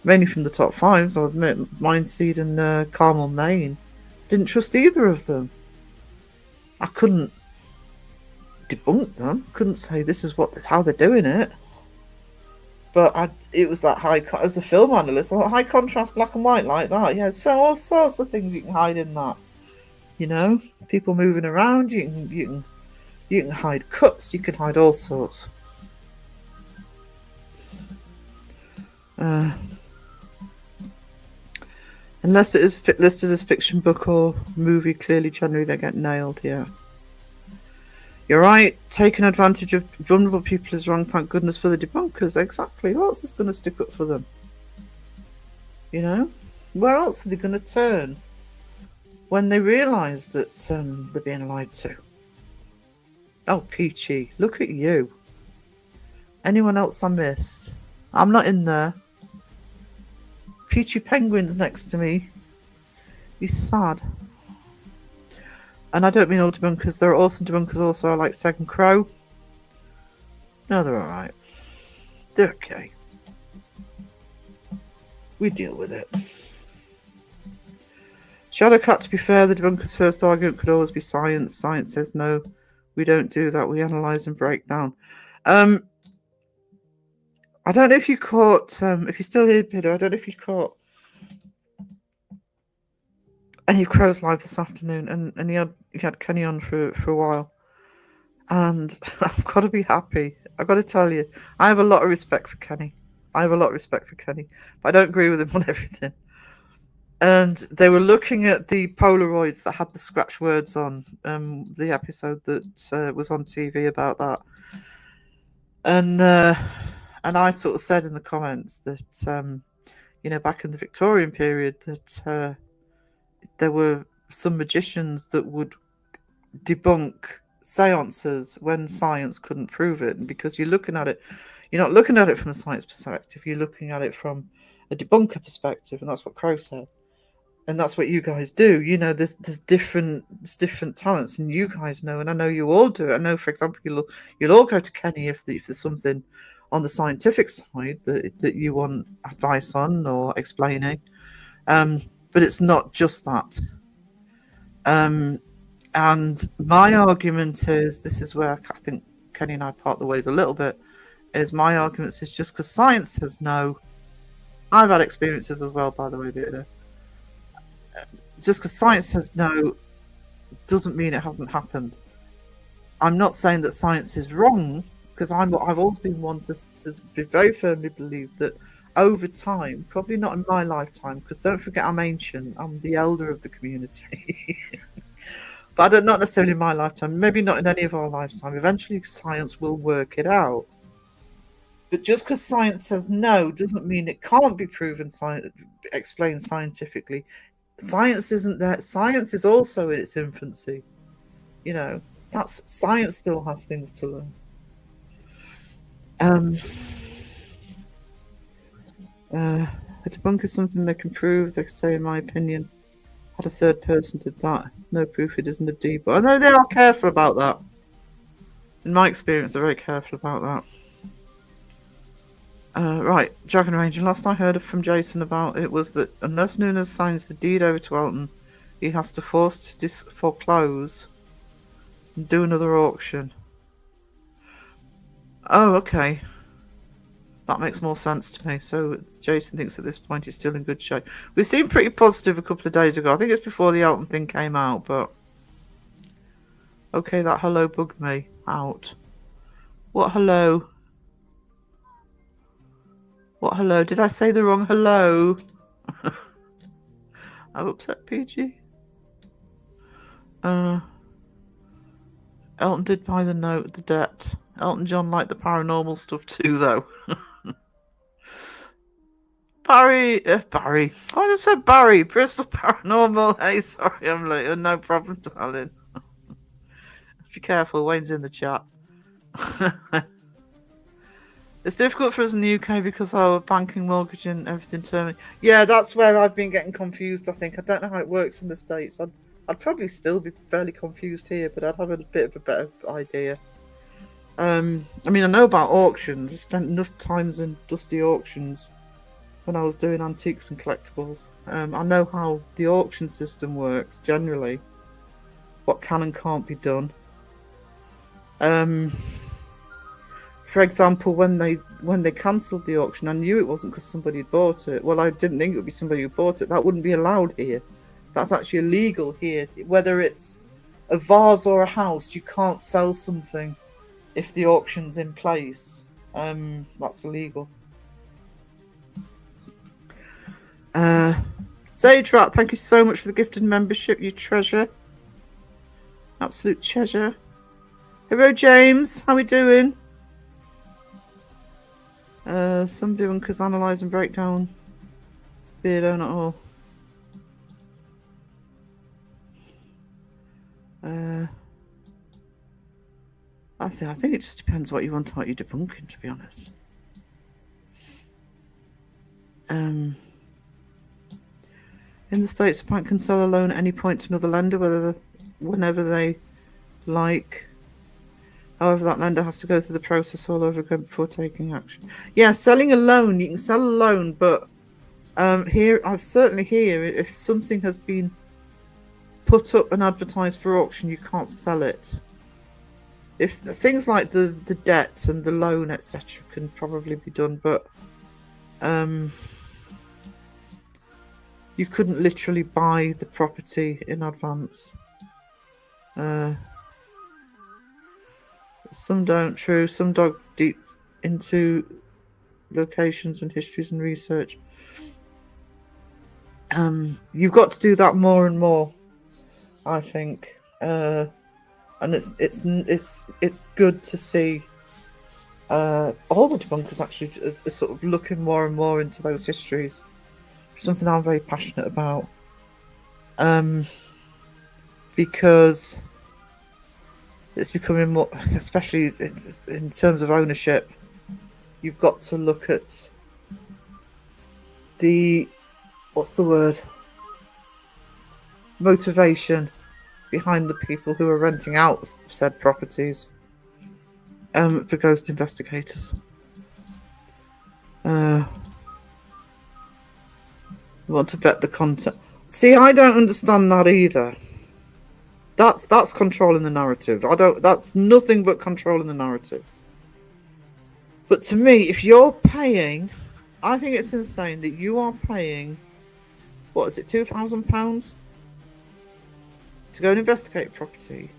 mainly from the top fives, I'll admit, Mindseed and Carmel Maine. Didn't trust either of them. I couldn't debunk them. Couldn't say this is how they're doing it. But it was that I was a film analyst. I thought high contrast, black and white like that. Yeah, so all sorts of things you can hide in that. You know, people moving around. You can hide cuts. You can hide all sorts. Unless it is listed as fiction book or movie, clearly generally they get nailed. Yeah. You're right, taking advantage of vulnerable people is wrong, thank goodness for the debunkers. Exactly, who else is going to stick up for them? You know? Where else are they going to turn when they realise that they're being lied to? Oh, Peachy, look at you. Anyone else I missed? I'm not in there. Peachy Penguin's next to me. He's sad. And I don't mean all debunkers. There are awesome debunkers also. I like Second Crow. No, they're alright. They're okay. We deal with it. Shadowcat, to be fair, the debunker's first argument could always be science. Science says no, we don't do that. We analyse and break down. I don't know if you caught, if you're still here, Peter, I don't know if you caught any of Crow's live this afternoon, and he had Kenny on for a while. And I've got to be happy. I've got to tell you, I have a lot of respect for Kenny. But I don't agree with him on everything. And they were looking at the Polaroids that had the scratch words on, the episode that was on TV about that. And I sort of said in the comments that, back in the Victorian period, that there were some magicians that would debunk seances when science couldn't prove it. And because you're not looking at it from a science perspective, you're looking at it from a debunker perspective, and that's what Crow said. And that's what you guys do. There's different talents, and you guys know, and I know you all do it. I know, for example, you'll all go to Kenny if there's something on the scientific side that you want advice on or explaining. But it's not just that. And my argument is, this is where I think Kenny and I part the ways a little bit, is my argument is just because science says no. I've had experiences as well, by the way, Peter. Just because science says no doesn't mean it hasn't happened. I'm not saying that science is wrong, because I've always been one to be very firmly believe that over time, probably not in my lifetime, because don't forget I'm ancient, I'm the elder of the community. But not necessarily in my lifetime, maybe not in any of our lifetime. Eventually science will work it out. But just because science says no doesn't mean it can't be proven, explained scientifically. Science isn't there. Science is also in its infancy. Science still has things to learn. A debunk is something they can prove. They can say, in my opinion, had a third person did that. No proof it isn't a debunk. I know they are careful about that. In my experience, they're very careful about that. Right, Dragon Ranger. Last I heard from Jason about it was that unless Nunes signs the deed over to Elton, he has to foreclose and do another auction. Oh, okay. That makes more sense to me. So Jason thinks at this point he's still in good shape. We seemed pretty positive a couple of days ago. I think it's before the Elton thing came out, but... Okay, that hello bugged me out. What hello? What hello? Did I say the wrong hello? I'm upset, PG. Elton did buy the note, the debt. Elton John liked the paranormal stuff too, though. Barry. I just said Barry. Bristol Paranormal. Hey, sorry, I'm late. No problem, darling. Be careful, Wayne's in the chat. It's difficult for us in the UK because our banking, mortgage, and everything terminated. Yeah, that's where I've been getting confused. I think I don't know how it works in the States. I'd probably still be fairly confused here, but I'd have a bit of a better idea. I know about auctions. I spent enough times in dusty auctions when I was doing antiques and collectibles. I know how the auction system works generally. What can and can't be done. For example, when they cancelled the auction, I knew it wasn't because somebody had bought it. Well, I didn't think it would be somebody who bought it. That wouldn't be allowed here. That's actually illegal here. Whether it's a vase or a house, you can't sell something if the auction's in place. That's illegal. Sage Rat, thank you so much for the gifted membership, you treasure. Absolute treasure. Hello, James. How we doing? Some doing because analyse and break down. Beardo, not all. I think it just depends what you want to what you're debunking, to be honest. In the States, a bank can sell a loan at any point to another lender, whenever they like. However, that lender has to go through the process all over again before taking action. Yeah, selling a loan, you can sell a loan, but here, I've certainly here, if something has been put up and advertised for auction, you can't sell it. if things like the debts and the loan, etc., can probably be done, but you couldn't literally buy the property in advance. Some don't, true. Some dug deep into locations and histories and research. You've got to do that more and more, I think. And it's good to see all the debunkers actually are sort of looking more and more into those histories. Something I'm very passionate about. Because it's becoming more, especially in terms of ownership, you've got to look at the, what's the word? Motivation behind the people who are renting out said properties for ghost investigators. You want to vet the content. See, I don't understand that either. That's controlling the narrative. That's nothing but controlling the narrative. But to me, if you're paying, I think it's insane that you are paying, what is it, £2,000 to go and investigate property.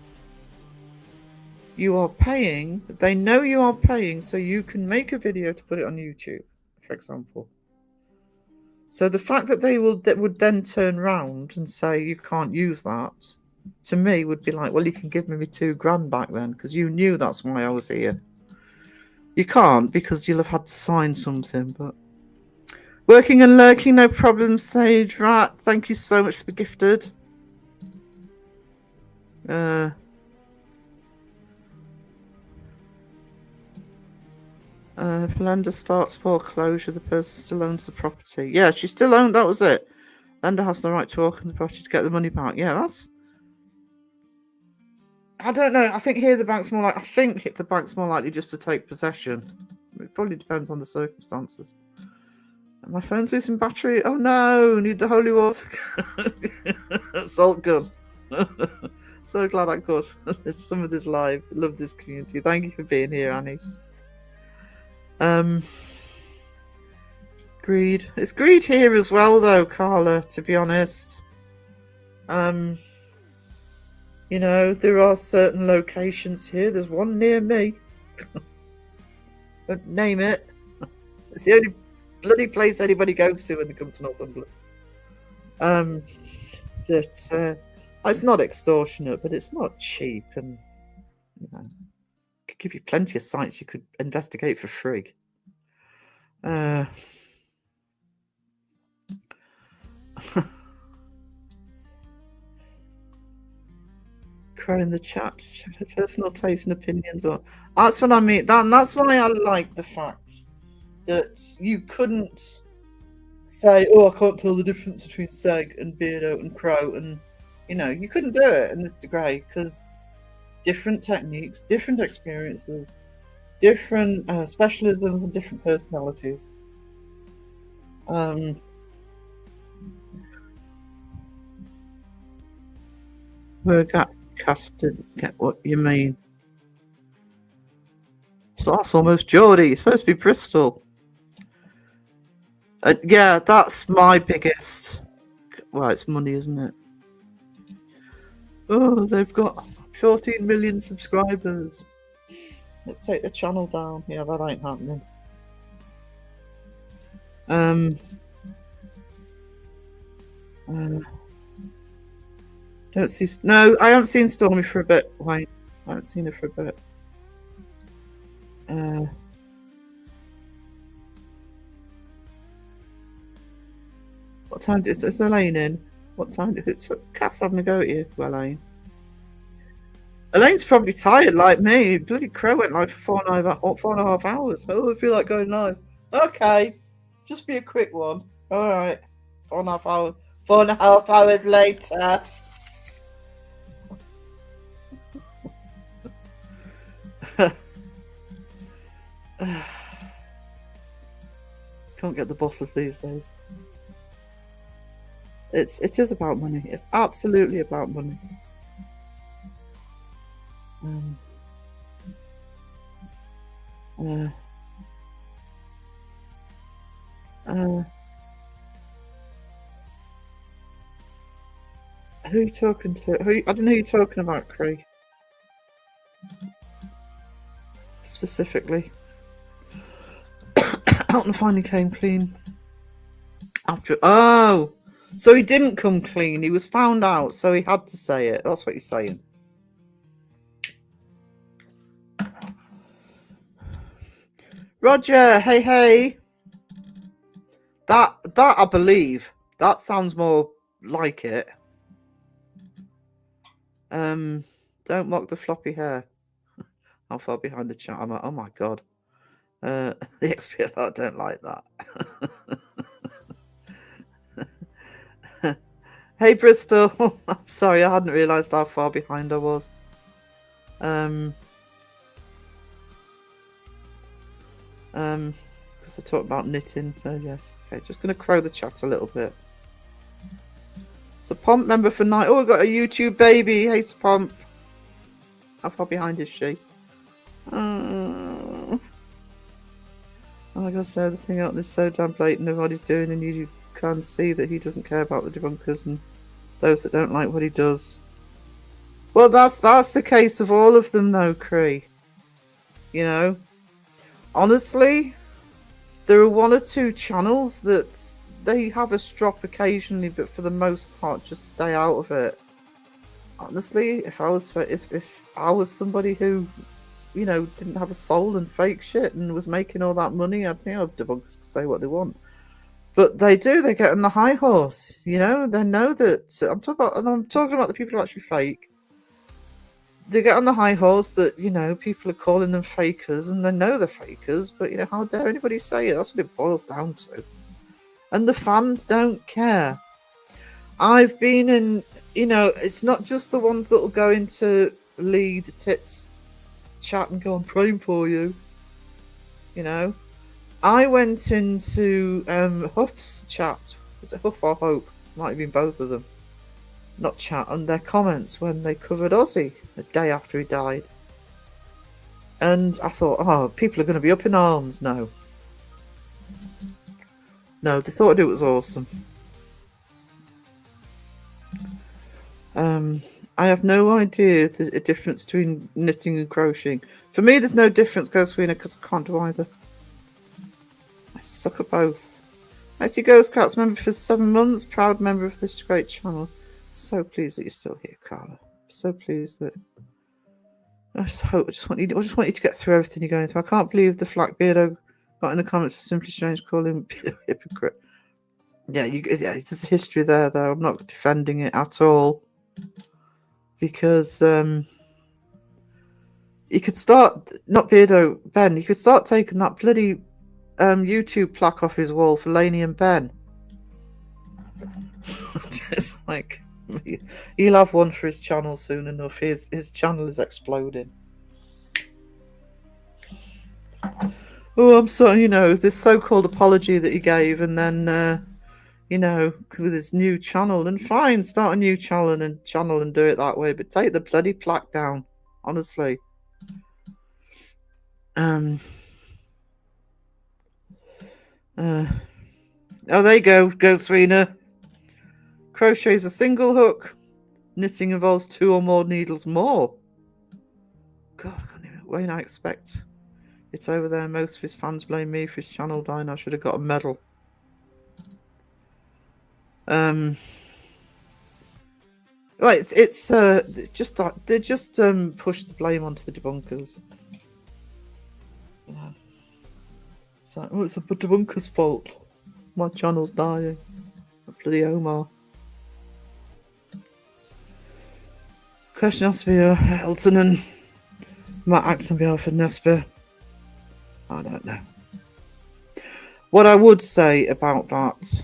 You are paying, they know you are paying, so you can make a video to put it on YouTube, for example. So the fact that that would then turn round and say you can't use that, to me would be like, well, you can give me £2,000 back then, because you knew that's why I was here. You can't, because you'll have had to sign something. But working and lurking, no problem, Sage Rat. Thank you so much for the gifted. If lender starts foreclosure, the person still owns the property. Yeah, she still owned. That was it. Lender has the right to walk on the property to get the money back. Yeah, that's. I don't know. I think here the bank's more like. I think the bank's more likely just to take possession. It probably depends on the circumstances. My phone's losing battery. Oh no! Need the holy water. Salt gun. So glad I could. Some of this live. Love this community. Thank you for being here, Annie. Greed. It's greed here as well, though, Carla. To be honest. You know, there are certain locations here. There's one near me. Don't name it. It's the only bloody place anybody goes to when they come to Northumberland. It's not extortionate, but it's not cheap, and you know, could give you plenty of sites you could investigate for free. Crow in the chat, personal taste and opinions. Or that's what I mean. That's why I like the fact that you couldn't say, "Oh, I can't tell the difference between Seg and Beardo and Crow," and you know, you couldn't do it in Mr. Grey because different techniques, different experiences, different specialisms, and different personalities. Cast didn't get what you mean. So that's almost Geordie. It's supposed to be Bristol. Yeah, that's my biggest. Well, it's money, isn't it? Oh, they've got 14 million subscribers. Let's take the channel down. Yeah, that ain't happening. Don't see. No, I haven't seen Stormy for a bit. Wait, I haven't seen her for a bit. What time is Elaine in? What time? Cass having a go at you, Elaine. Elaine's probably tired like me. Bloody Crow went live for 4.5 hours. Oh, I feel like going live. Okay, just be a quick one. All right, 4.5 hours. 4.5 hours later. Can't get the bosses these days. It is about money. It's absolutely about money. Uh, uh, who are you talking to? I don't know who you're talking about, Craig. Specifically. Elton finally came clean. After. Oh! So he didn't come clean. He was found out, so he had to say it. That's what you're saying. Roger, hey. That I believe. That sounds more like it. Don't mock the floppy hair. How far behind the chat am I? Oh my god. The XPLR don't like that. Hey Bristol. I'm sorry, I hadn't realised how far behind I was. Because I talked about knitting, so yes. Okay, just gonna crow the chat a little bit. So Pomp member for night. Oh, we've got a YouTube baby. Hey Pomp. How far behind is she? Oh, I gotta say, the thing out there's so damn blatant of what he's doing, and you can see that he doesn't care about the debunkers and those that don't like what he does. Well, that's the case of all of them, though, Cree. You know, honestly, there are one or two channels that they have a strop occasionally, but for the most part, just stay out of it. Honestly, if I was somebody who, you know, didn't have a soul and fake shit and was making all that money, I'd think debunkers can say what they want. But they do. They get on the high horse. You know, they know that. I'm talking about the people who actually fake. They get on the high horse that, you know, people are calling them fakers, and they know they're fakers. But you know, how dare anybody say it? That's what it boils down to. And the fans don't care. I've been in. You know, it's not just the ones that will go into Lee the Tits chat and go, I'm praying for you. You know, I went into Huff's chat. Was it Huff or Hope? Might have been both of them. Not chat, on their comments when they covered Ozzy the day after he died. And I thought, oh, people are going to be up in arms now. No, they thought it was awesome. I have no idea the difference between knitting and crocheting. For me, there's no difference, Ghost Wiener, because I can't do either. I suck at both. I see Ghost Cats member for 7 months, proud member of this great channel. So pleased that you're still here, Carla. So pleased that. I just want you to get through everything you're going through. I can't believe the Flack Beardo got in the comments for Simply Strange calling him a hypocrite. Yeah, there's a history there, though. I'm not defending it at all. Because you could start, not Beardo, Ben, you could start taking that bloody YouTube plaque off his wall for Laney and Ben. It's like, he'll have one for his channel soon enough. His channel is exploding. Oh, I'm sorry, you know, this so-called apology that he gave, and then, you know, with his new channel, then fine, start a new channel and do it that way, but take the bloody plaque down, honestly. Oh, there you go, Serena. Crochet is a single hook. Knitting involves 2 or more needles more. God, I can't even. Wayne, I expect it's over there. Most of his fans blame me for his channel dying. I should have got a medal. Right, it's just they just push the blame onto the debunkers. Yeah. It's like, oh, it's the debunkers' fault. My channel's dying. Bloody Omar. Question has to be Elton and Matt acts on behalf of Nesper. I don't know. What I would say about that is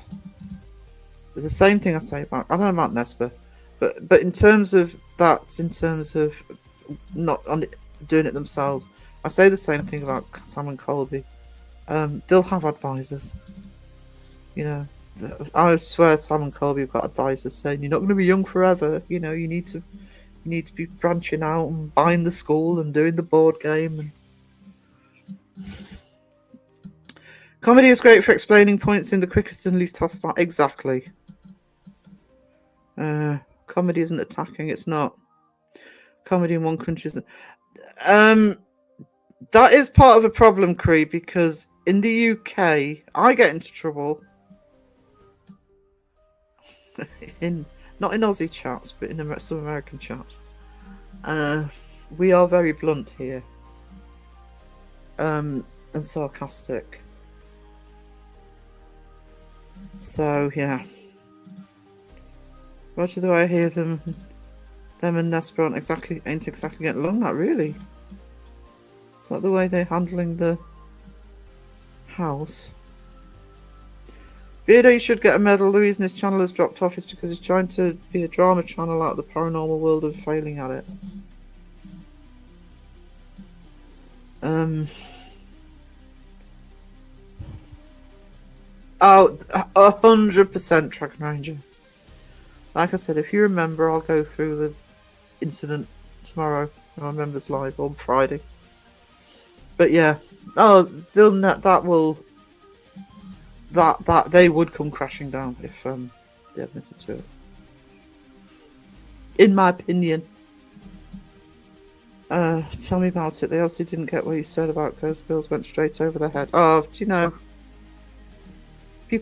the same thing I say about, I don't know about Nesper, but in terms of that, in terms of not doing it themselves, I say the same thing about Sam and Colby. They'll have advisors. You know, I swear Sam and Colby have got advisors saying, you're not going to be young forever. You know, you need to be branching out and buying the school and doing the board game. Comedy is great for explaining points in the quickest and least hostile. Exactly. Comedy isn't attacking. It's not. Comedy in one country isn't. That is part of a problem, Cree, because in the UK, I get into trouble. Not in Aussie chats, but in some American chats. We are very blunt here. And sarcastic. So, yeah. Roger, though I hear them and Nesper ain't exactly getting along, not really. Is that the way they're handling the house? Beardo, you should get a medal. The reason his channel has dropped off is because he's trying to be a drama channel out of the paranormal world and failing at it. Oh, 100% Dragon Ranger. Like I said, if you remember, I'll go through the incident tomorrow when my members live on Friday. But yeah, they would come crashing down if they admitted to it. In my opinion. Tell me about it. They obviously didn't get what you said about Ghost Girls, went straight over their head. Oh, do you know?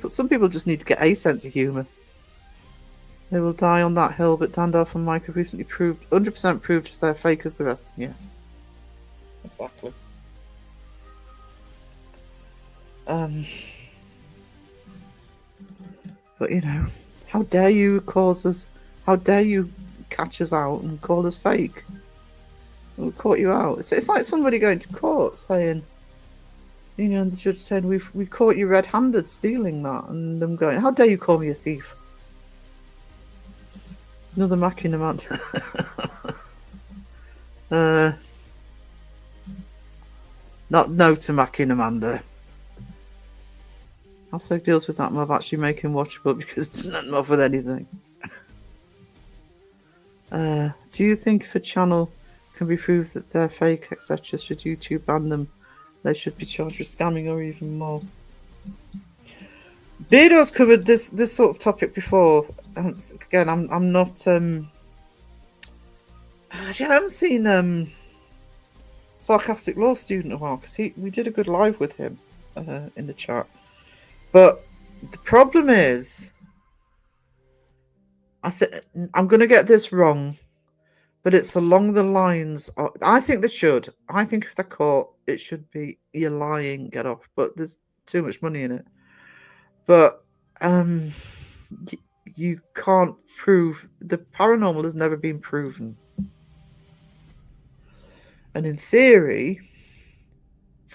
Some people just need to get a sense of humour. They will die on that hill, but Dandalf and Mike have recently 100% proved they're fake as the rest. Yeah. Exactly. But you know, how dare you how dare you catch us out and call us fake? We caught you out. It's like somebody going to court saying, you know, and the judge said, we caught you red-handed stealing that, and them going, how dare you call me a thief? Another Machinamanda. No to Machinamanda. Also deals with that mob actually making watchable because it doesn't end off with anything. Do you think if a channel can be proved that they're fake, etc., should YouTube ban them? They should be charged with scamming or even more. Beardo's covered this sort of topic before. Again, I'm not. Actually, I haven't seen Sarcastic Law Student in a while because we did a good live with him in the chat. But the problem is, I'm going to get this wrong, but it's along the lines of, I think they should. I think if they're caught, it should be, you're lying, get off. But there's too much money in it. But you can't prove, the paranormal has never been proven. And in theory,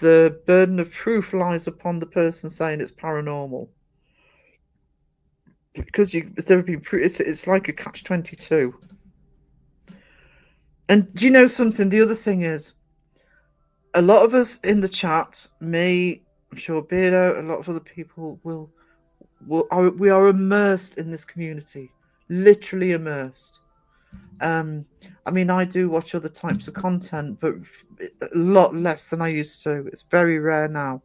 the burden of proof lies upon the person saying it's paranormal. Because it's never been proved. It's like a catch-22. And do you know something? The other thing is, a lot of us in the chat, me, I'm sure Beardo, a lot of other people we are immersed in this community. Literally immersed. I mean, I do watch other types of content, but a lot less than I used to. It's very rare now.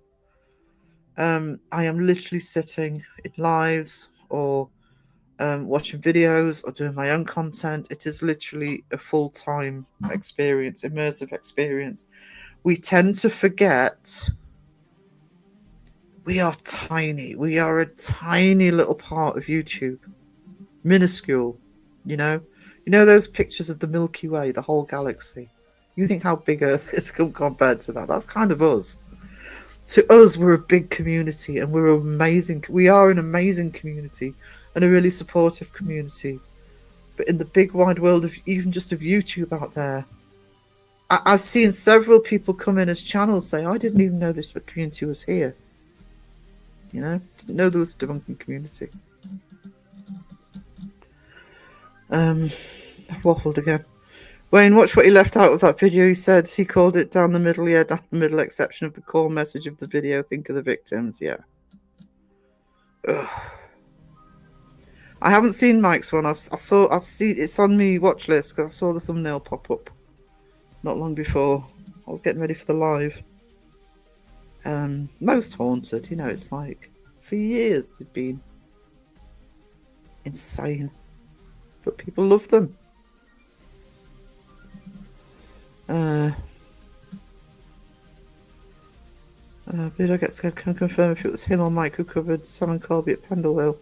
I am literally sitting in lives or watching videos or doing my own content. It is literally a full-time experience, immersive experience. We tend to forget we are tiny. We are a tiny little part of YouTube. Minuscule, you know? You know those pictures of the Milky Way, the whole galaxy? You think how big Earth is compared to that? That's kind of us. To us, we're a big community and we're amazing. We are an amazing community and a really supportive community. But in the big wide world of even just of YouTube out there, I've seen several people come in as channels say, I didn't even know this community was here. You know, didn't know there was a debunking community. I've waffled again. Wayne, watch what he left out of that video. He said he called it down the middle. Yeah, down the middle, exception of the core message of the video. Think of the victims. Yeah. Ugh. I haven't seen Mike's one. I've seen it's on me watch list because I saw the thumbnail pop up not long before. I was getting ready for the live. Most haunted, you know, it's like for years they've been insane, but people love them. Did I get scared? Can confirm if it was him or Mike who covered Sam and Colby at Pendle Hill.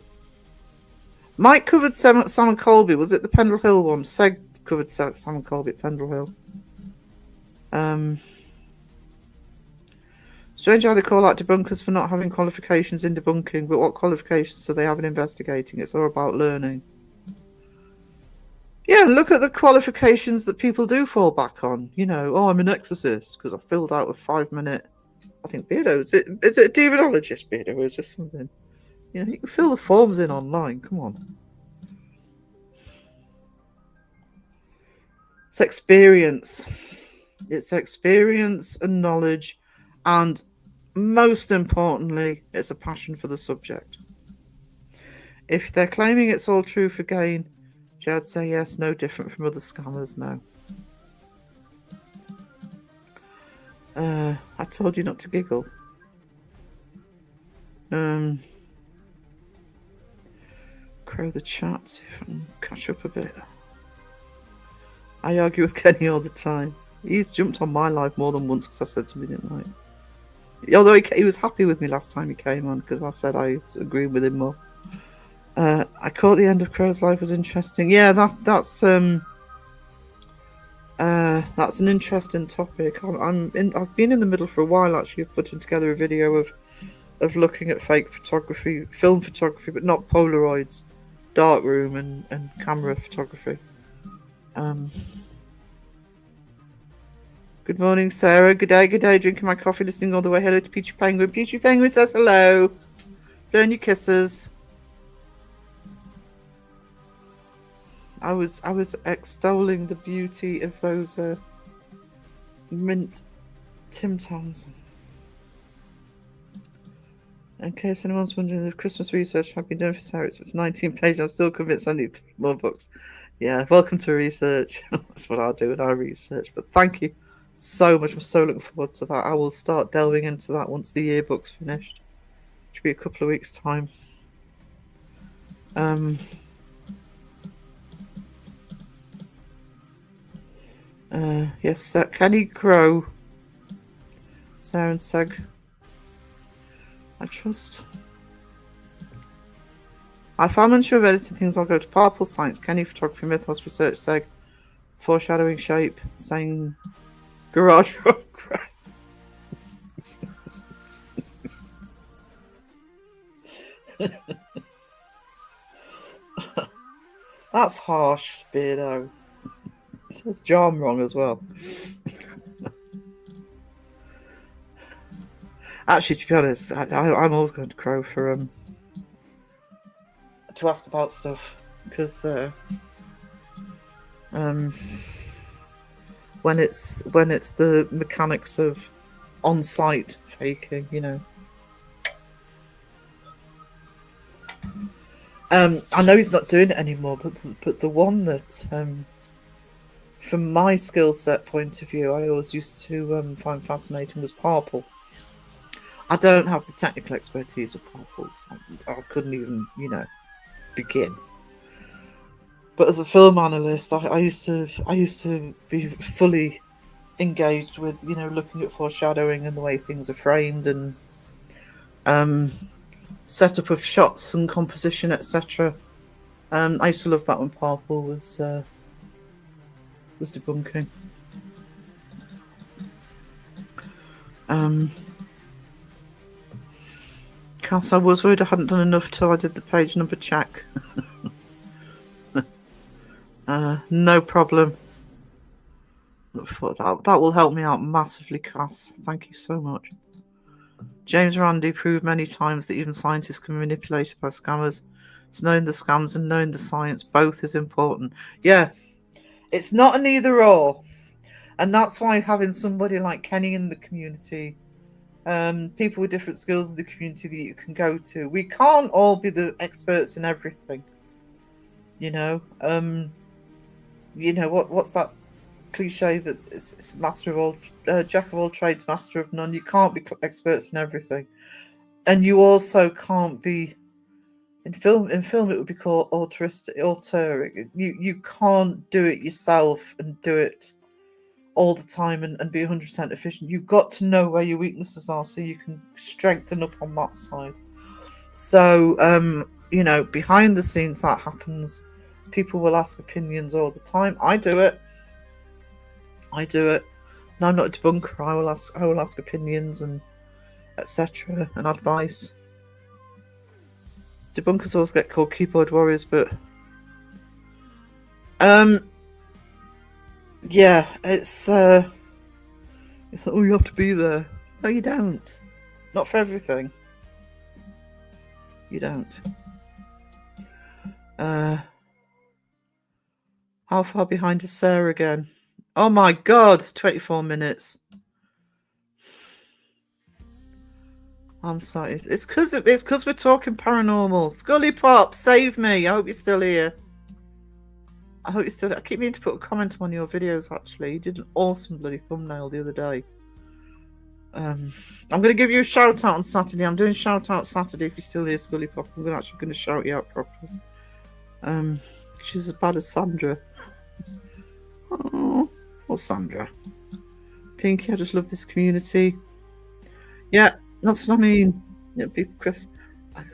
Mike covered Sam and Colby. Was it the Pendle Hill one? Seg covered Sam and Colby at Pendle Hill. Strange how they call out debunkers for not having qualifications in debunking, but what qualifications do they have in investigating? It's all about learning. Yeah, look at the qualifications that people do fall back on. You know, oh, I'm an exorcist because I filled out a 5-minute. I think Beardo, is it a demonologist, Beardo, or is this something? You know, you can fill the forms in online. Come on. It's experience. It's experience and knowledge, and most importantly, it's a passion for the subject. If they're claiming it's all true for gain, I'd say yes, no different from other scammers now. I told you not to giggle. Crow the chat, see if I can catch up a bit. I argue with Kenny all the time. He's jumped on my live more than once because I've said something he didn't like. Although he was happy with me last time he came on because I said I agreed with him more. I caught the end of Crow's life was interesting. Yeah, that's an interesting topic. I've been in the middle for a while actually of putting together a video of looking at fake photography, film photography, but not Polaroids, darkroom and camera photography. Good morning, Sarah. Good day. Drinking my coffee, listening all the way. Hello to Peachy Penguin. Peachy Penguin says hello. Burn your kisses. I was extolling the beauty of those mint Tim Tams. In case anyone's wondering, the Christmas research I've been doing for Sarah, it's 19 pages. I'm still convinced I need 3 more books. Yeah, welcome to research. That's what I'll do in our research. But thank you so much. I'm so looking forward to that. I will start delving into that once the yearbook's finished. Which will be a couple of weeks' time. Yes, Kenny Crow. Sarah and Seg. I trust. If I'm unsure of editing things, I'll go to Purple Science, Kenny Photography, Mythos Research, Seg, Foreshadowing Shape, saying Garage Rock Crack. That's harsh, Beardo. It says John wrong as well. Actually, to be honest, I'm always going to Crow for to ask about stuff because when it's the mechanics of on-site faking, you know. I know he's not doing it anymore, but the one that from my skill set point of view, I always used to find fascinating was Purple. I don't have the technical expertise of Purples. I couldn't even, you know, begin. But as a film analyst, I used to be fully engaged with, you know, looking at foreshadowing and the way things are framed and setup of shots and composition, etc. I used to love that when Purple was debunking. Cass, I was worried I hadn't done enough till I did the page number check. No problem. That will help me out massively, Cass. Thank you so much. James Randi proved many times that even scientists can be manipulated by scammers. So knowing the scams and knowing the science, both is important. Yeah, it's not an either or. And that's why having somebody like Kenny in the community, people with different skills in the community that you can go to. We can't all be the experts in everything. You know, what's that cliche that it's master of all, jack of all trades, master of none. You can't be experts in everything, and you also can't be in film. In film, it would be called auteur. You can't do it yourself and do it all the time and be 100% efficient. You've got to know where your weaknesses are so you can strengthen up on that side. So, you know, behind the scenes that happens. People will ask opinions all the time. I do it. No, I'm not a debunker. I will ask opinions and etc. and advice. Debunkers always get called keyboard warriors, but yeah, it's like, oh, you have to be there. No, you don't. Not for everything. You don't. How far behind is Sarah again? Oh my god, 24 minutes. I'm sorry. It's because we're talking paranormal. Scully Pop, save me. I hope you're still here. I keep meaning to put a comment on your videos, actually. You did an awesome bloody thumbnail the other day. I'm going to give you a shout out on Saturday. I'm doing shout out Saturday if you're still here, Scully Pop. I'm actually going to shout you out properly. She's as bad as Sandra. Oh, Sandra. Pinky, I just love this community. Yeah, that's what I mean. Yeah, people, Chris. I'll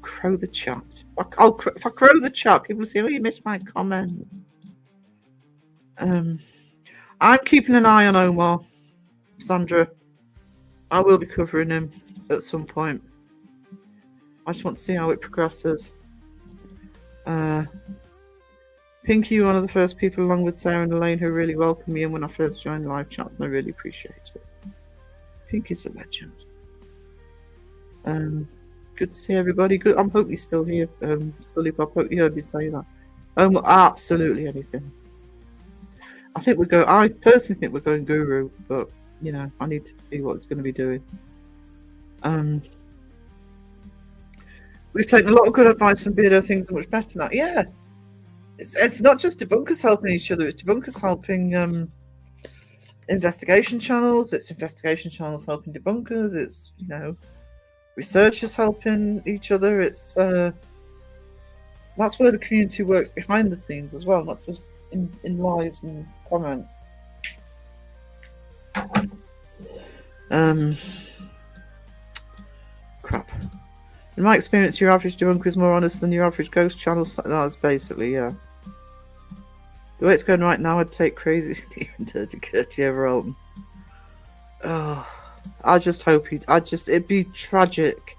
crow the chat. If I crow the chat, people say, "Oh, you missed my comment." I'm keeping an eye on Omar, Sandra. I will be covering him at some point. I just want to see how it progresses. Pinky, you're one of the first people, along with Sarah and Elaine, who really welcomed me in when I first joined live chats, and I really appreciate it. Pinky's a legend. Good to see everybody. Good. I'm hoping you're still here, Scully Pop. Hope you heard me say that. Absolutely anything. I personally think we're going guru, but you know, I need to see what it's going to be doing. We've taken a lot of good advice from Beardo. Things are much better now. Yeah, it's not just debunkers helping each other. It's debunkers helping investigation channels. It's investigation channels helping debunkers. It's, you know, researchers helping each other. It's that's where the community works behind the scenes as well, not just in lives and comments. Crap. In my experience, your average debunker is more honest than your average ghost channel. That's basically, yeah. The way it's going right now, I'd take Crazy Stephen Dirty Curty over Alton. Oh, I just hope it'd be tragic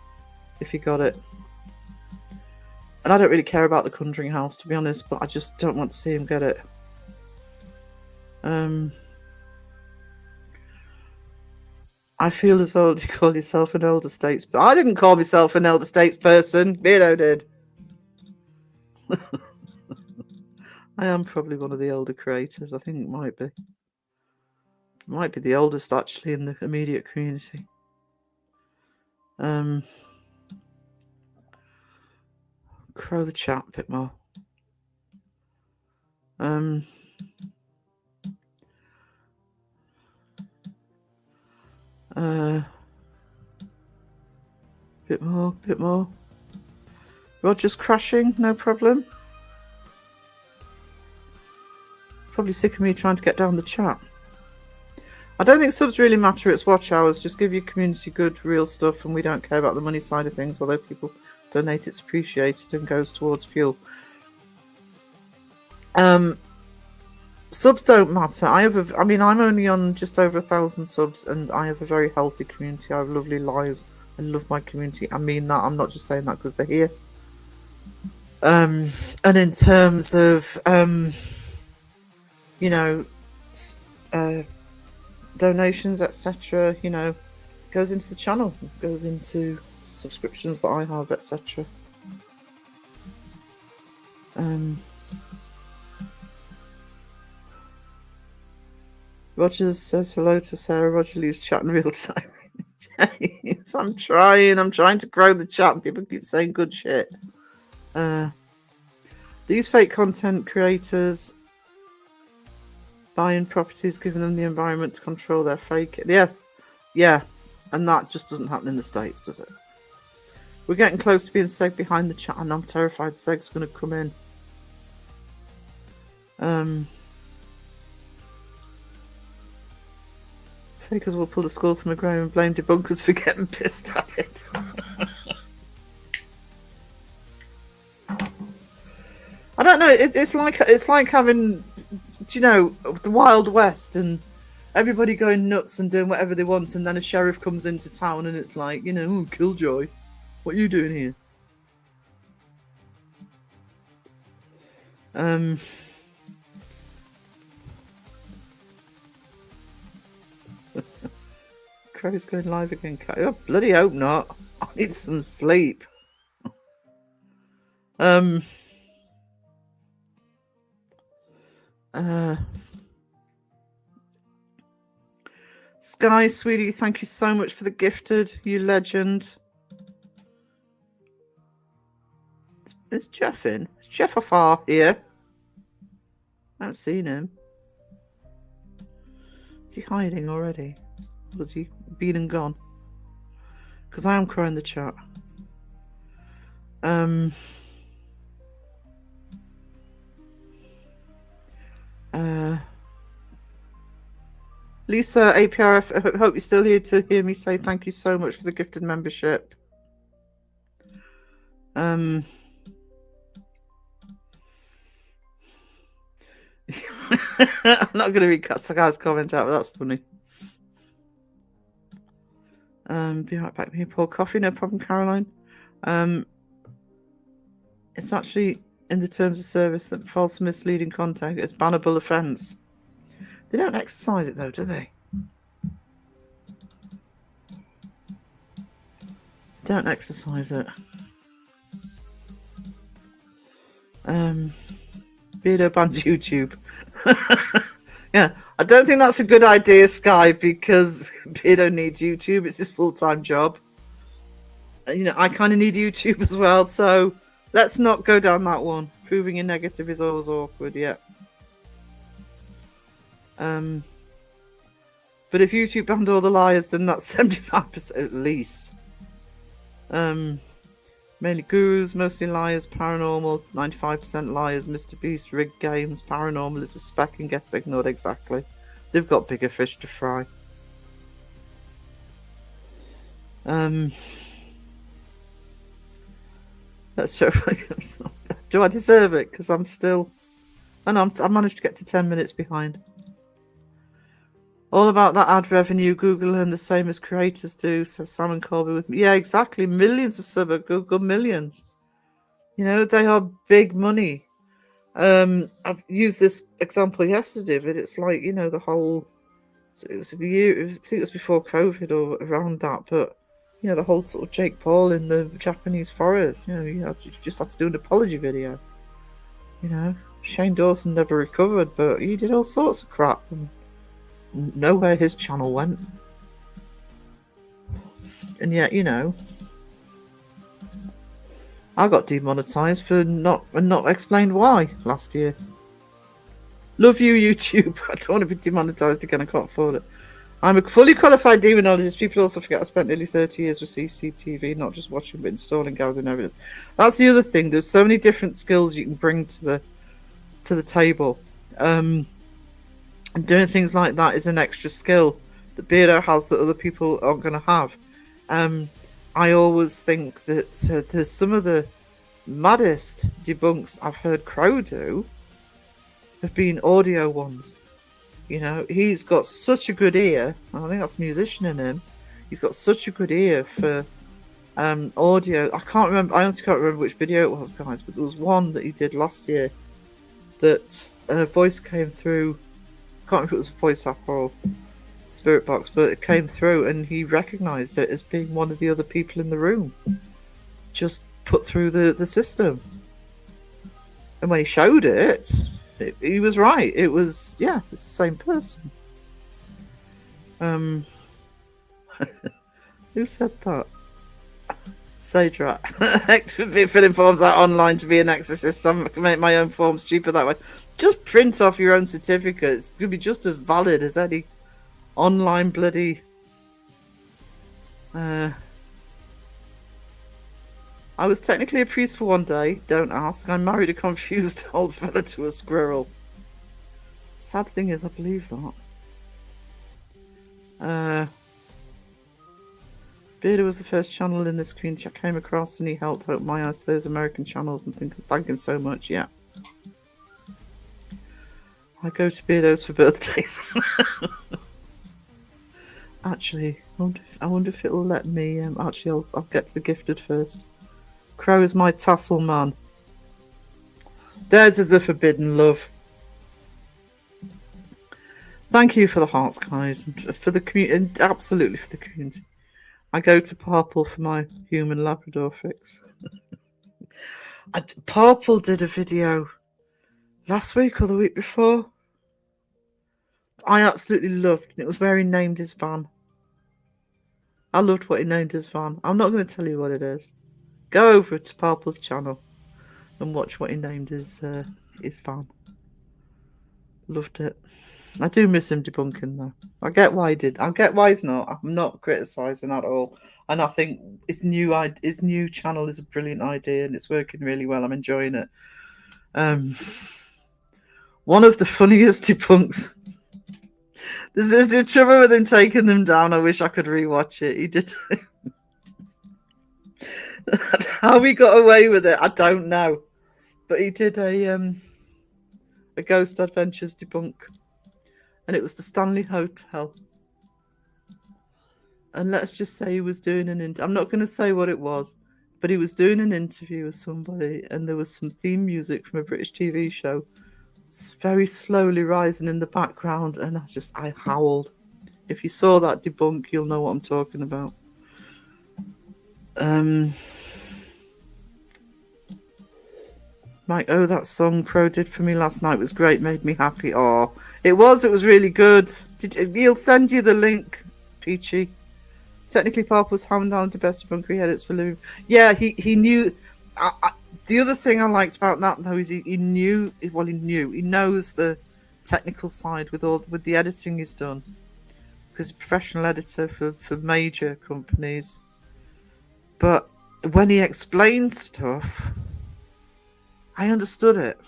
if he got it. And I don't really care about the Conjuring House, to be honest, but I just don't want to see him get it. I feel as though you call yourself an elder states, but I didn't call myself an elder states person. Beardo did. I am probably one of the older creators. I think it might be. Might be the oldest actually in the immediate community. Crow the chat a bit more. Bit more. Roger's crashing, no problem. Probably sick of me trying to get down the chat. I don't think subs really matter, it's watch hours. Just give your community good, real stuff, and we don't care about the money side of things, although people donate, it's appreciated and goes towards fuel. Subs don't matter. I'm only on just over 1,000 subs, and I have a very healthy community. I have lovely lives. I love my community. I mean that. I'm not just saying that because they're here. And in terms of, you know, donations, etc., you know, it goes into the channel. It goes into subscriptions that I have, etc. Roger says hello to Sarah. Roger leaves chat in real time. James, I'm trying to grow the chat and people keep saying good shit. These fake content creators Buying properties, giving them the environment to control their fake. Yes, yeah, and that just doesn't happen in the States, does it? We're getting close to being Seg behind the chat, and I'm terrified Seg's going to come in. Fakers will pull the skull from a grave and blame debunkers for getting pissed at it. I don't know. It's like having, you know, the Wild West and everybody going nuts and doing whatever they want, and then a sheriff comes into town and it's like, you know, "Ooh, Killjoy, what are you doing here?" Crow's going live again. Oh, bloody hope not. I need some sleep. Sky, sweetie, thank you so much for the gifted, you legend. Is Jeff in? Is Jeff afar here? I haven't seen him. Is he hiding already? Was he been and gone? Because I am crying the chat. Lisa APRF, I hope you're still here to hear me say thank you so much for the gifted membership. I'm not going to read Katsuga's comment out, but that's funny. Be right back. Me pour coffee, no problem, Caroline. It's actually in the terms of service that false misleading content is bannable offence. They don't exercise it though, do they? They don't exercise it. Beardo bans YouTube. Yeah, I don't think that's a good idea, Sky, because Beardo needs YouTube. It's his full-time job. You know, I kind of need YouTube as well, so let's not go down that one. Proving a negative is always awkward, yeah. But if YouTube banned all the liars, then that's 75% at least. Mainly gurus, mostly liars, paranormal, 95% liars, Mr. Beast, rigged games, paranormal is a spec and gets ignored exactly. They've got bigger fish to fry. That's so funny. Do I deserve it? Because I'm still... Oh no, I managed to get to 10 minutes behind. All about that ad revenue. Google earn the same as creators do. So Sam and Colby with me. Yeah, exactly. Millions of sub at Google, millions. You know, they are big money. I've used this example yesterday, but it's like, you know, the whole... So it was a year, I think it was before COVID or around that, but, you know, the whole sort of Jake Paul in the Japanese forest. You know, you just had to do an apology video. You know, Shane Dawson never recovered, but he did all sorts of crap. And nowhere his channel went, and yet, you know, I got demonetized for not explained why last year. Love you, YouTube. I don't want to be demonetized again. I can't afford it. I'm a fully qualified demonologist. People also forget I spent nearly 30 years with CCTV, not just watching but installing, gathering evidence. That's the other thing. There's so many different skills you can bring to the table. And doing things like that is an extra skill that Beardo has that other people aren't going to have. I always think that there's some of the maddest debunks I've heard Crow do have been audio ones. You know, he's got such a good ear. I think that's musician in him. He's got such a good ear for audio. I honestly can't remember which video it was, guys, but there was one that he did last year that a voice came through. I can't remember if it was Voice App or Spirit Box, but it came through and he recognised it as being one of the other people in the room, just put through the system. And when he showed it, he was right. It was, yeah, it's the same person. Who said that? Sage rat. Filling forms out online to be an exorcist. I can make my own forms cheaper that way. Just print off your own certificate. It's going to be just as valid as any online bloody. I was technically a priest for one day. Don't ask. I married a confused old fella to a squirrel. Sad thing is, I believe that. Beardo was the first channel in this community I came across, and he helped open my eyes to those American channels, and thank him so much. Yeah. I go to Beardo's for birthdays. Actually, I wonder if it'll let me. Actually, I'll get to the gifted first. Crow is my tassel man. Theirs is a forbidden love. Thank you for the hearts, guys, and for the community, and absolutely for the community. I go to Purple for my human Labrador fix. Purple did a video last week or the week before. I absolutely loved, and it was where he named his van. I loved what he named his van. I'm not going to tell you what it is. Go over to Purple's channel and watch what he named his van. Loved it. I do miss him debunking though. I get why he did. I get why he's not. I'm not criticising at all. And I think his new channel is a brilliant idea and it's working really well. I'm enjoying it. One of the funniest debunks. There's a trouble with him taking them down. I wish I could rewatch it. He did. How he got away with it, I don't know. But he did a Ghost Adventures debunk. And it was the Stanley Hotel. And let's just say he was doing I'm not going to say what it was, but he was doing an interview with somebody, and there was some theme music from a British TV show. It's very slowly rising in the background, and I howled. If you saw that debunk, you'll know what I'm talking about. Mike, that song Crow did for me last night was great, made me happy. Oh, it was really good. He'll send you the link, Peachy. Technically, Pop was hammed down to best debunker edits for living. Yeah, he knew. The other thing I liked about that though is he knows the technical side with the editing he's done, because he's a professional editor for major companies. But when he explained stuff, I understood it.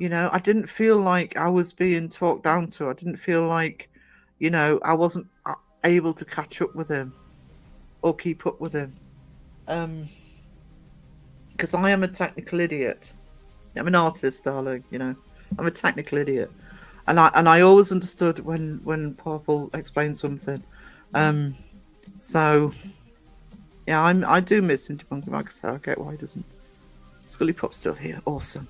I didn't feel like I was being talked down to. I didn't feel like, I wasn't able to catch up with him or keep up with him. Because I am a technical idiot. I'm an artist, darling, I'm a technical idiot. And I always understood when Purple explained something. So, yeah, I do miss him debunking. Like I say, I get why he doesn't. Scully Pop's still here. Awesome.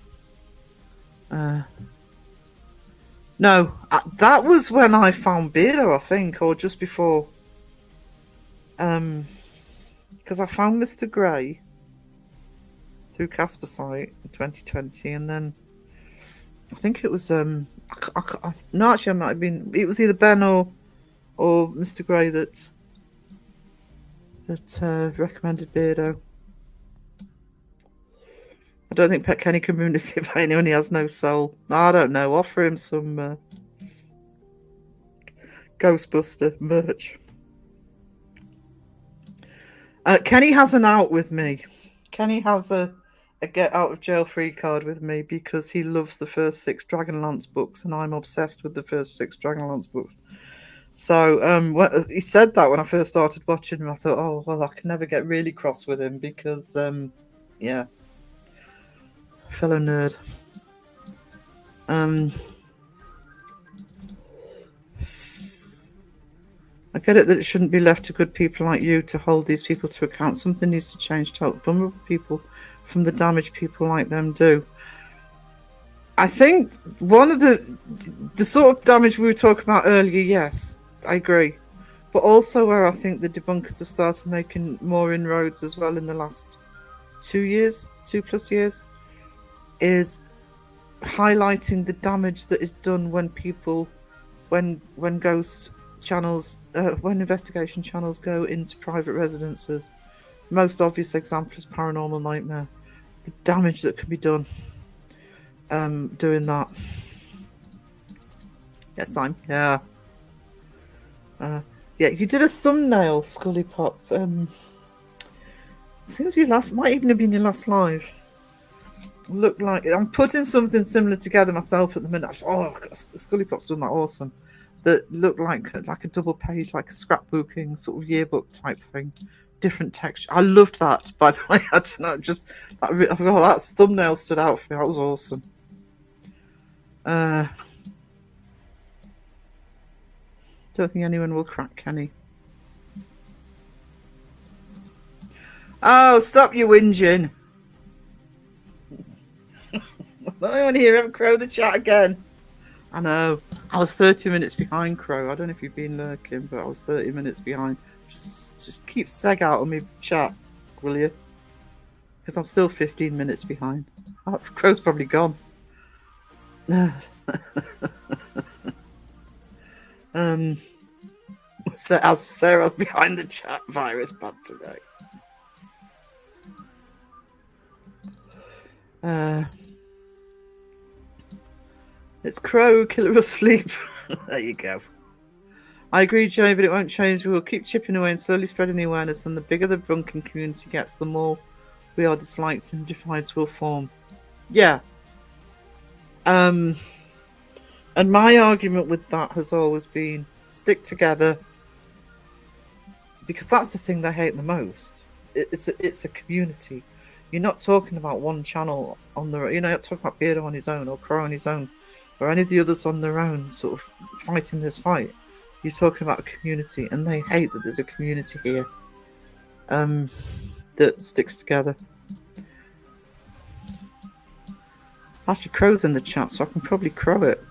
No, that was when I found Beardo, I think, or just before. Because I found Mr. Grey through Casper site in 2020, and then I think it was no, actually, I might have been. It was either Ben or Mr. Grey that recommended Beardo. I don't think Pet Kenny can communicate by anyone. He has no soul. I don't know. Offer him some Ghostbuster merch. Kenny has an out with me. Kenny has a get out of jail free card with me because he loves the first 6 Dragonlance books, and I'm obsessed with the first 6 Dragonlance books. So he said that when I first started watching him. I thought, oh well, I can never get really cross with him because yeah. Fellow nerd. I get it that it shouldn't be left to good people like you to hold these people to account. Something needs to change to help vulnerable people from the damage people like them do. I think one of the sort of damage we were talking about earlier, yes, I agree. But also where I think the debunkers have started making more inroads as well in the last 2 plus years, is highlighting the damage that is done when ghost channels, when investigation channels go into private residences most obvious example is Paranormal Nightmare. The damage that can be done doing that. Yes, I'm here. Yeah, you did a thumbnail, Scully Pop. I think it was your last, might even have been your last live. Look like I'm putting something similar together myself at the minute. Oh, Scully Pop's done that awesome. That looked like a double page, like a scrapbooking sort of yearbook type thing. Different texture. I loved that. By the way, I don't know, just that thumbnail stood out for me. That was awesome. Don't think anyone will crack Kenny. Oh, stop your whinging. I want to hear him Crow the chat again. I know. I was 30 minutes behind, Crow. I don't know if you've been lurking, but I was 30 minutes behind. Just keep Seg out on me chat, will you? Because I'm still 15 minutes behind. Oh, Crow's probably gone. Sarah's behind the chat virus bad today. It's Crow, killer of sleep. There you go. I agree, Joey, but it won't change. We will keep chipping away and slowly spreading the awareness, and the bigger the drunken community gets, the more we are disliked and divides will form. Yeah. And my argument with that has always been stick together, because that's the thing they hate the most. It's a community. You're not talking about one channel on the, you're not talking about Beardo on his own or Crow on his own or any of the others on their own sort of fighting this fight. You're talking about a community, and they hate that there's a community here that sticks together. Actually, Crow's in the chat, so I can probably crow it.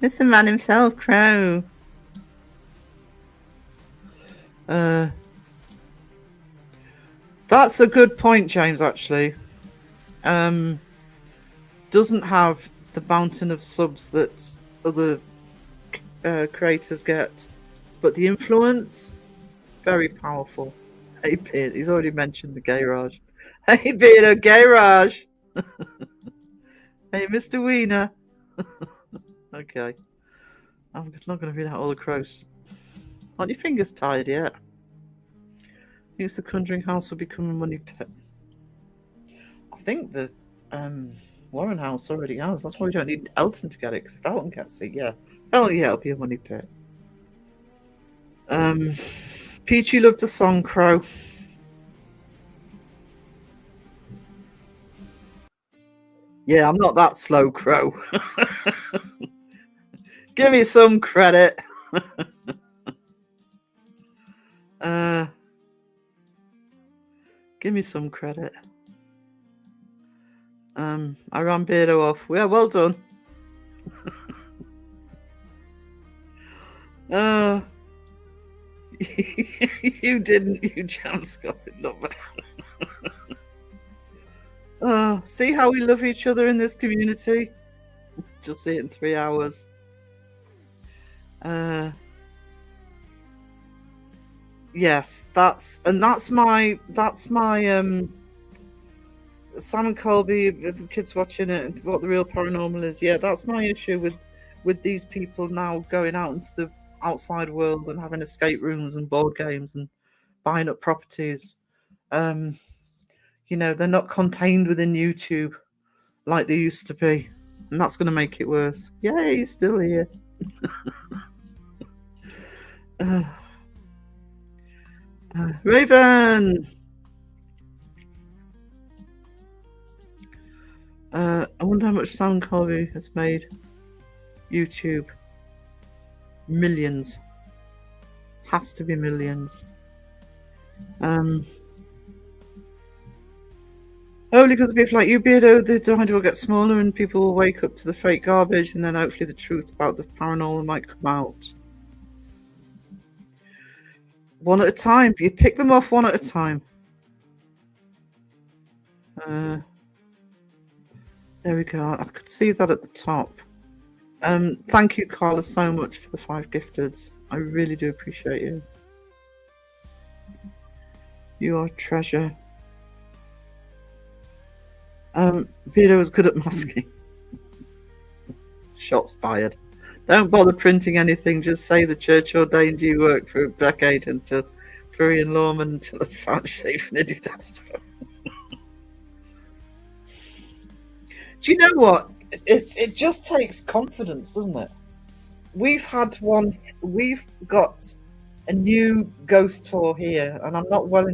It's the man himself, Crow. That's a good point, James, actually. Doesn't have the mountain of subs that other creators get, but the influence, very powerful. Hey, Beard, he's already mentioned the Gay Raj. Hey, Beardo, Gay Raj. Hey, Mr. Wiener. Okay. I'm not going to read out all the crows. Aren't your fingers tired yet? Thinks the Conjuring House will become a money pit. I think the Warren House already has. That's why we don't need Elton to get it, because if Elton gets it, yeah. Oh, yeah, it'll be a money pit. Peachy loved a song, Crow. Yeah, I'm not that slow, Crow. Give me some credit. Give me some credit. I ran Beardo off. Yeah, well done. You didn't, you jam Scotland lover. See how we love each other in this community? Just see it in 3 hours. Yes, that's my Simon Colby, the kids watching it, and what the real paranormal is. Yeah, that's my issue with these people now going out into the outside world and having escape rooms and board games and buying up properties. You know, they're not contained within YouTube like they used to be, and that's going to make it worse. Yay, he's still here. Raven. I wonder how much Simon Colby has made. YouTube. Millions. Has to be millions. Only because of people like you, Beardo, the mind will get smaller and people will wake up to the fake garbage, and then hopefully the truth about the paranormal might come out. One at a time. You pick them off one at a time. There we go. I could see that at the top. Thank you, Carla, so much for the 5 gifteds. I really do appreciate you. You are a treasure. Beardo was good at masking. Shots fired. Don't bother printing anything, just say the church ordained you work for a decade until Florian Lawman until a found shape in a disaster. Do you know what? It just takes confidence, doesn't it? We've got a new ghost tour here, and I wasn't well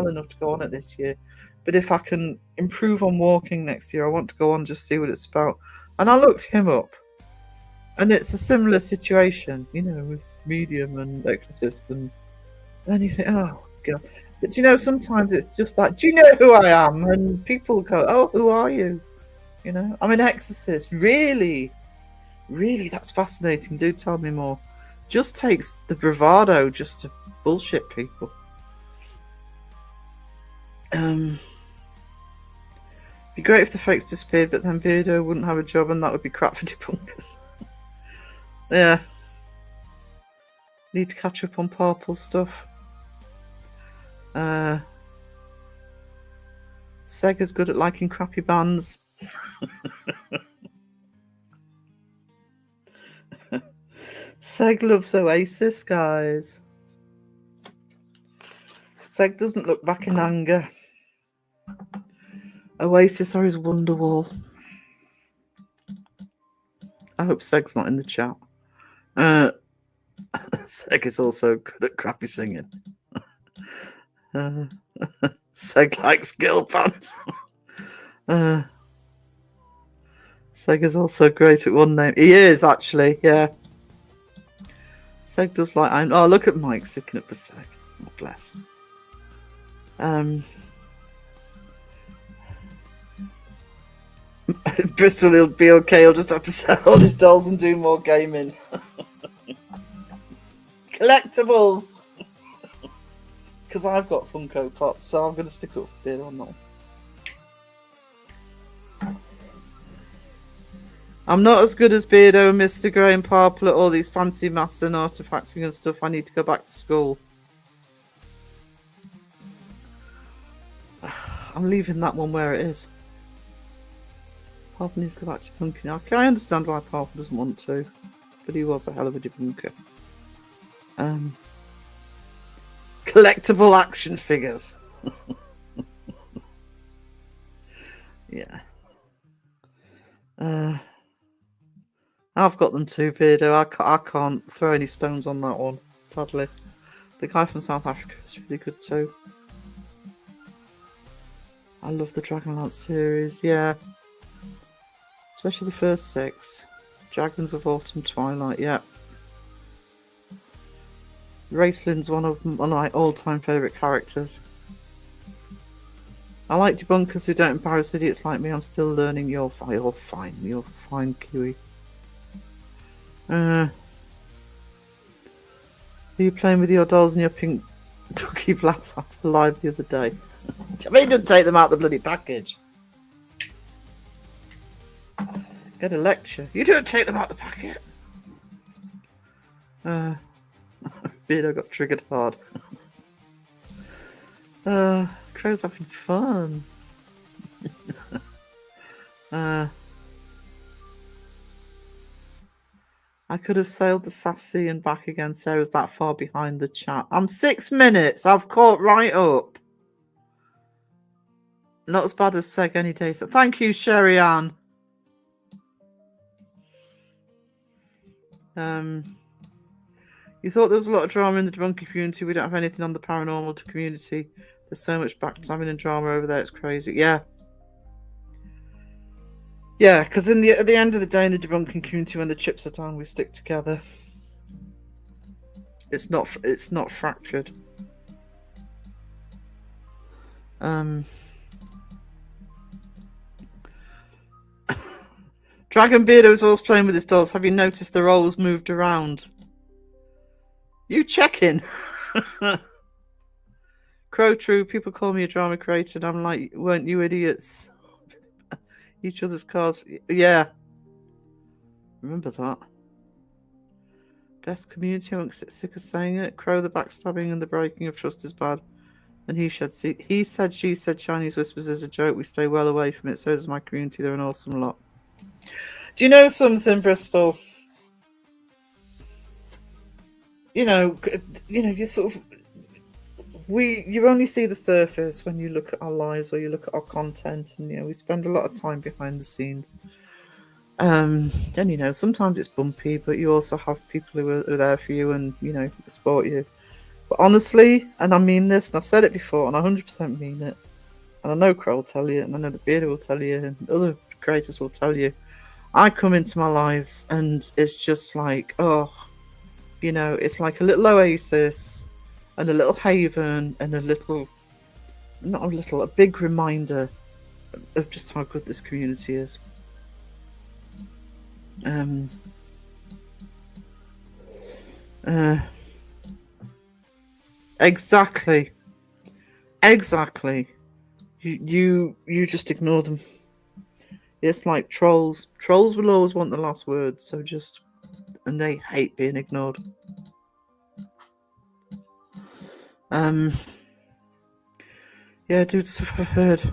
enough to go on it this year. But if I can improve on walking next year, I want to go on just see what it's about. And I looked him up, and it's a similar situation, with medium and exorcist, and then you think, oh god. But sometimes it's just that. Do you know who I am? And people go, oh, who are you? I'm an exorcist. Really, that's fascinating. Do tell me more. Just takes the bravado just to bullshit people. Be great if the fakes disappeared, but then Beardo wouldn't have a job, and that would be crap for debunkers. Yeah. Need to catch up on purple stuff. Sega's good at liking crappy bands. Seg loves Oasis, guys. Seg doesn't look back in anger. Oasis are his Wonderwall. I hope Seg's not in the chat. Seg is also good at crappy singing. Seg likes girl pants. Seg is also great at one name. He is, actually, yeah. Seg does like... Oh, look at Mike sticking up for Seg. Oh, bless. Bristol will be okay. He'll just have to sell all his dolls and do more gaming. Collectibles! Because I've got Funko Pops, so I'm going to stick up for Beard on that one. I'm not as good as Beardo and Mr. Grey and Purple at all these fancy maths and artifacting and stuff. I need to go back to school. I'm leaving that one where it is. Purple needs to go back to debunking. Okay, I understand why Purple doesn't want to, but he was a hell of a debunker. Collectible action figures. Yeah. I've got them too, Beardo. I can't throw any stones on that one, sadly. The guy from South Africa is really good too. I love the Dragonlance series, yeah. Especially the first 6. Dragons of Autumn Twilight, yeah. Racelin's one of my all-time favourite characters. I like debunkers who don't embarrass idiots like me. I'm still learning. You're fine. You're fine, Kiwi. Are you playing with your dolls and your pink ducky blouse after the live the other day? I mean, don't take them out of the bloody package. Get a lecture. You don't take them out of the packet. Beardo got triggered hard. Crow's having fun. I could have sailed the Sassy and back again. Sarah's that far behind the chat. I'm 6 minutes. I've caught right up. Not as bad as Seg any day. Thank you, Sherry Ann. You thought there was a lot of drama in the debunking community. We don't have anything on the paranormal community. There's so much backstabbing and drama over there. It's crazy. Yeah. Yeah, because at the end of the day, in the debunking community, when the chips are down, we stick together. It's not fractured. Dragon Beardo is always playing with his dolls. Have you noticed the roles moved around? You checking? Crow True, people call me a drama creator, and I'm like, weren't you idiots? Each other's cars. Yeah. Remember that. Best community, I won't get sick of saying it. Crow, the backstabbing and the breaking of trust is bad. And he said, she said, Chinese whispers is a joke. We stay well away from it. So does my community. They're an awesome lot. Do you know something, Bristol? You sort of you only see the surface when you look at our lives or you look at our content, and we spend a lot of time behind the scenes. And sometimes it's bumpy, but you also have people who are there for you and support you. But honestly, and I mean this, and I've said it before, and I 100% mean it, and I know Crow will tell you, and I know the Bearder will tell you, and other creators will tell you, I come into my lives and it's just like, it's like a little oasis and a little haven and a big reminder of just how good this community is. Exactly. You just ignore them. It's like trolls. Trolls will always want the last word, and they hate being ignored. Yeah, dude, stuff I've heard.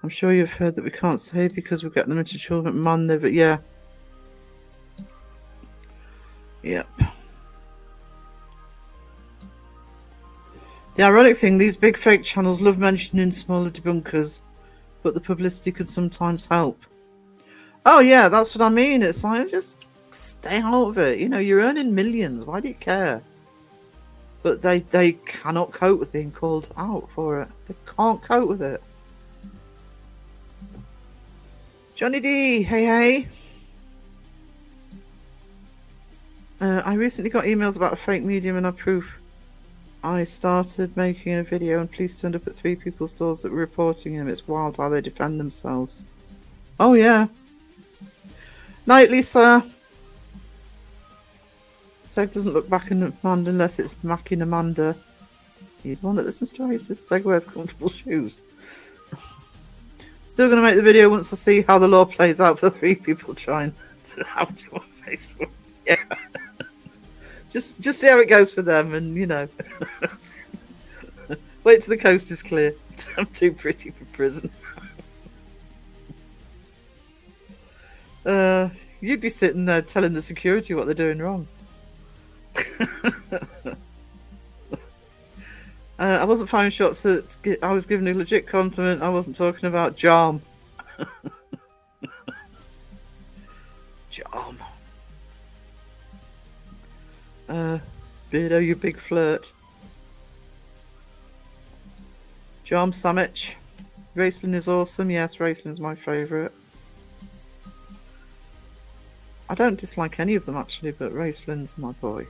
I'm sure you've heard that we can't say because we're getting them into children. Man, but yeah. Yep. The ironic thing, these big fake channels love mentioning smaller debunkers, but the publicity could sometimes help. Oh yeah, that's what I mean. It's like, just stay out of it. You're earning millions. Why do you care? But they cannot cope with being called out for it. They can't cope with it. Johnny D, hey. I recently got emails about a fake medium and I proof. I started making a video and police turned up at 3 people's doors that were reporting him. It's wild how they defend themselves. Oh yeah. Night, Lisa. Seg doesn't look back in Amanda unless it's Macking Amanda. He's the one that listens to Oasis. Seg wears comfortable shoes. Still going to make the video once I see how the law plays out for 3 people trying to have to on Facebook. Yeah. Just see how it goes for them, and wait till the coast is clear. I'm too pretty for prison. You'd be sitting there telling the security what they're doing wrong. I wasn't firing shots I was giving a legit compliment. I wasn't talking about Jam. Jam. Beardo, you big flirt. Jam Samich. Raceland is awesome. Yes, Raceland's my favourite. I don't dislike any of them actually, but Raceland's my boy.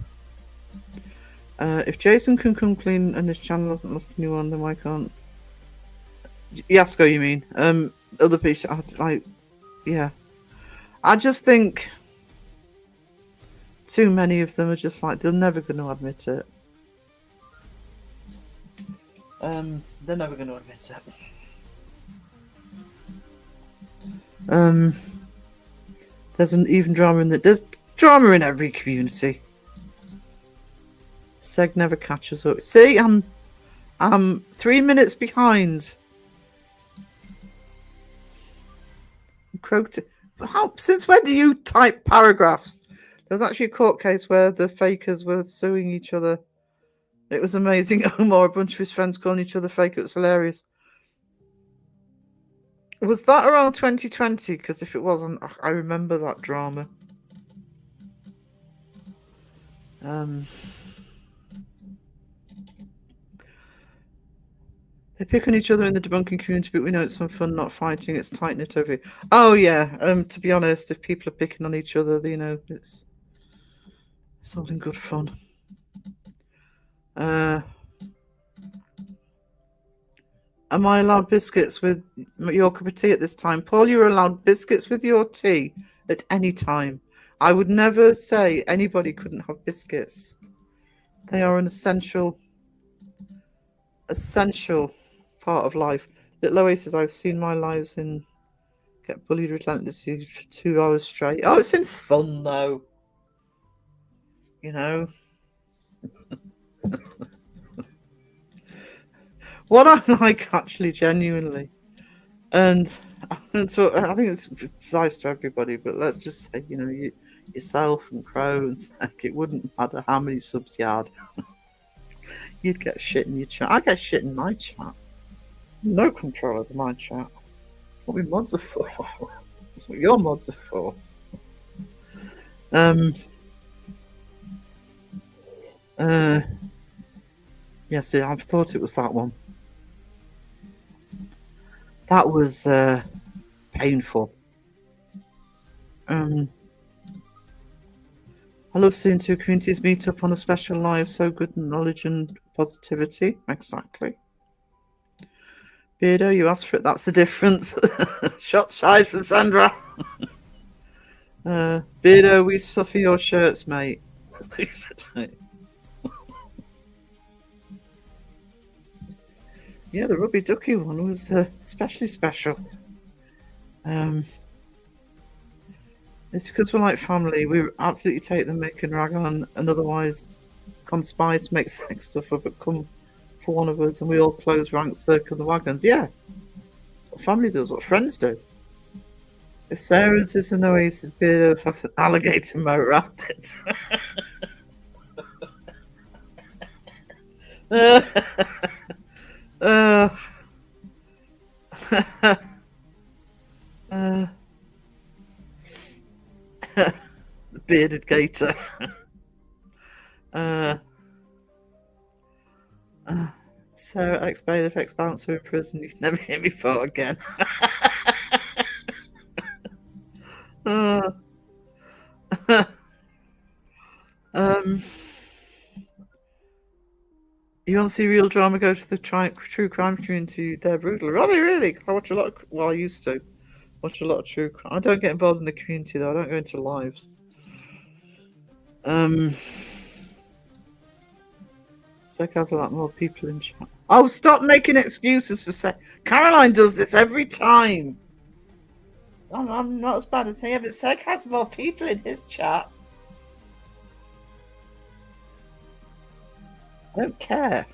If Jason can come clean and this channel hasn't lost anyone, then why can't... Yasko, you mean? Other people, yeah. I just think too many of them are just like, they're never going to admit it. They're never going to admit it. There's even drama in there's drama in every community. Seg never catches up. See, I'm 3 minutes behind. Croaked. Since when do you type paragraphs? There was actually a court case where the fakers were suing each other. It was amazing. Omar, a bunch of his friends calling each other fake. It was hilarious. Was that around 2020? Because if it wasn't, I remember that drama. They pick on each other in the debunking community, but we know it's some fun not fighting. It's tight-knit over here. Oh, yeah. To be honest, if people are picking on each other, it's all in good fun. Am I allowed biscuits with your cup of tea at this time? Paul, you're allowed biscuits with your tea at any time. I would never say anybody couldn't have biscuits. They are an essential part of life. Little Oasis, I've seen my lives in get bullied relentlessly for 2 hours straight. Oh, it's in fun though. What I like, actually, genuinely, and so I think it's applies to everybody, but let's just say, yourself and Crow and Sek, it wouldn't matter how many subs you had. You'd get shit in your chat. I get shit in my chat. No control over my chat. What my mods are for. That's what your mods are for. Yeah, see, I thought it was that one. That was painful. I love seeing two communities meet up on a special live. So good knowledge and positivity. Exactly. Beardo, you asked for it. That's the difference. Shots fired for Sandra. Beardo, we suffer your shirts, mate. Yeah, the Rubby Ducky one was especially special. It's because we're like family. We absolutely take the mick and rag on, and otherwise conspire to make sex stuff up, but come for one of us, and we all close ranks, circle the wagons. Yeah, what family does, what friends do. If Sarah's is an Oasis, Beardo has an alligator moat around it. The bearded gator. Sarah ex bailiff ex bouncer in prison. You'd never hear me fart again. You want to see real drama? Go to the true crime community. They're brutal. Are they really? I watch a lot. I used to watch a lot of true crime. I don't get involved in the community though. I don't go into lives. Sek has a lot more people in chat. Oh, stop making excuses for Sek. Caroline does this every time. I'm not as bad as him, but Sek has more people in his chat. I don't care.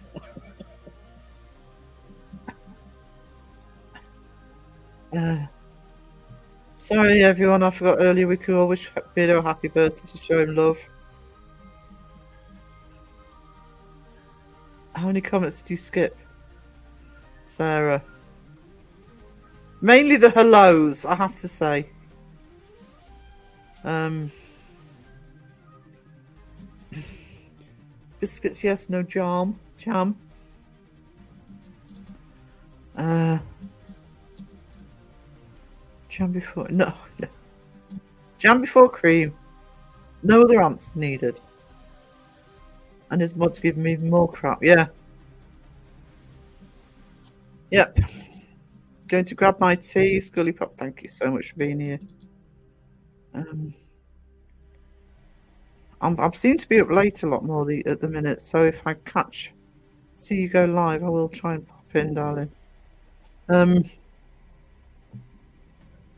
Sorry, everyone. I forgot earlier. We could all wish Beardo a happy birthday to show him love. How many comments did you skip, Sarah? Mainly the hellos, I have to say. Biscuits, yes. No jam. Jam. Jam before... No. Jam before cream. No other answer needed. And his mod's giving me more crap. Yeah. Yep. Going to grab my tea. Scully Pop, thank you so much for being here. I seem to be up late a lot more at the minute, so if I see you go live, I will try and pop in, darling.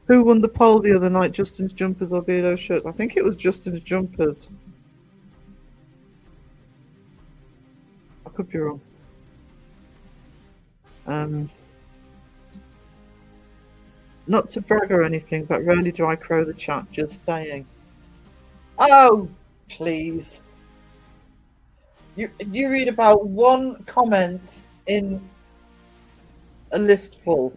Who won the poll the other night? Justin's jumpers or Beardo shirts? I think it was Justin's jumpers. I could be wrong. Not to brag or anything, but rarely do I crow the chat, just saying. Oh, please. You read about one comment in a list full.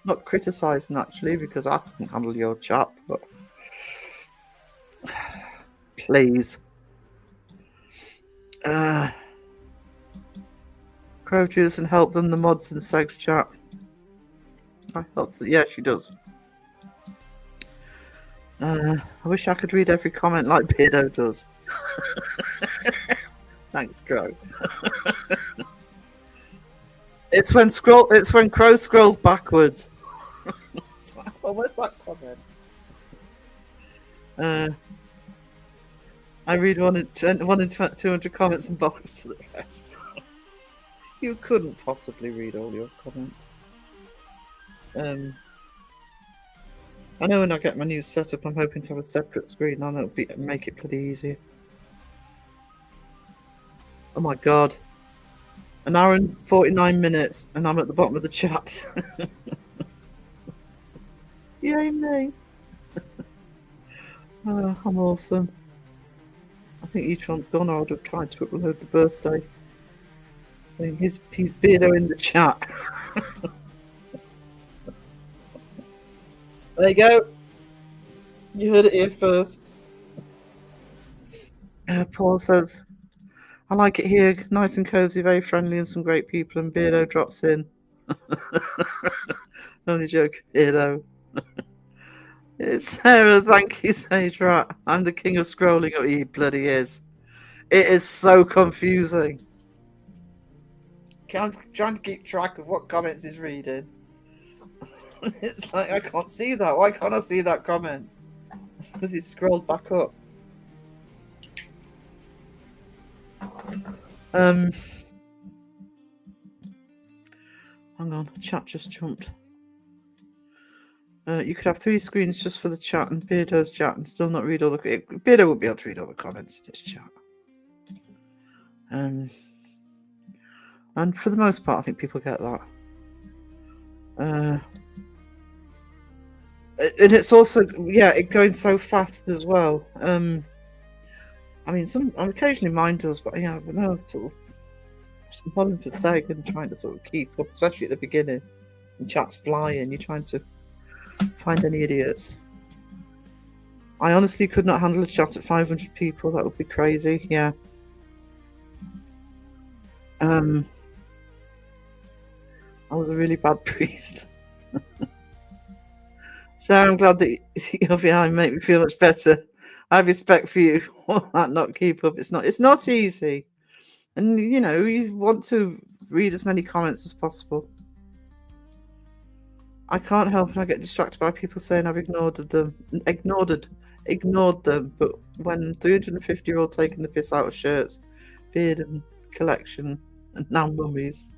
Not criticising, actually, because I couldn't handle your chat, but... Please. Crow choose and help them, the mods and sex chat. I hope that, yeah, she does. I wish I could read every comment like Beardo does. Thanks, Crow. It's when Crow scrolls backwards. Well, where's that comment? I read 1 in 200 comments and bollocks to the rest. You couldn't possibly read all your comments. I know when I get my new setup, I'm hoping to have a separate screen, and that'll make it pretty easy. Oh my god. An hour and 49 minutes, and I'm at the bottom of the chat. Yay me! Oh, I'm awesome. I think E-tron's gone, or I'd have tried to upload the birthday. I think he's Beardo in the chat. There you go. You heard it here first. Paul says, I like it here, nice and cozy, very friendly, and some great people. And Beardo drops in. Only joke, Beardo. It's Sarah, thank you, Sage Rat. I'm the king of scrolling. Oh, he bloody is. It is so confusing. I'm trying to keep track of what comments he's reading. It's like, I can't see that. Why can't I see that comment? Because he's scrolled back up. Hang on, chat just jumped. You could have 3 screens just for the chat and Beardo's chat and still not read all the... Beardo won't be able to read all the comments in his chat. And for the most part, I think people get that. And it's also, yeah, it going so fast as well. I mean, occasionally mine does, but yeah, but no, sort of, I'm holding for sake and trying to sort of keep up, especially at the beginning. And chat's flying, you're trying to find any idiots. I honestly could not handle a chat at 500 people. That would be crazy. Yeah. I was a really bad priest. So I'm glad that you're behind. Make me feel much better. I have respect for you. Will that not keep up? It's not easy, and you know you want to read as many comments as possible. I can't help it. I get distracted by people saying I've ignored them. But when 350 are all taking the piss out of shirts, beard and collection, and now mummies.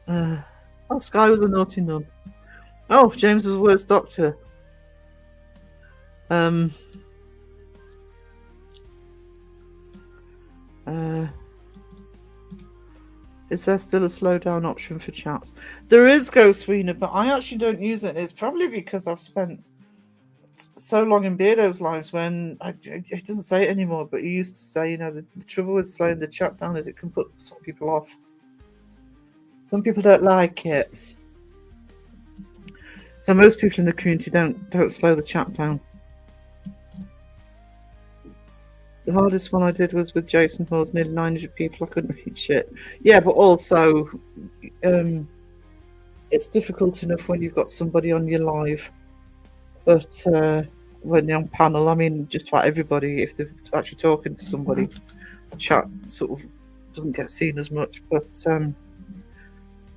Oh, Sky was a naughty nun. Oh, James was the worst doctor. Is there still a slow down option for chats? There is, Ghostweener, but I actually don't use it. It's probably because I've spent so long in Beardo's lives when it doesn't say it anymore, but he used to say, you know, the trouble with slowing the chat down is it can put some people off. Some people don't like it. So most people in the community don't slow the chat down. The hardest one I did was with Jason Hawes, nearly 900 people. I couldn't read shit. Yeah, but also, it's difficult enough when you've got somebody on your live. But when you're on panel, I mean, just about everybody, if they're actually talking to somebody, the chat sort of doesn't get seen as much. But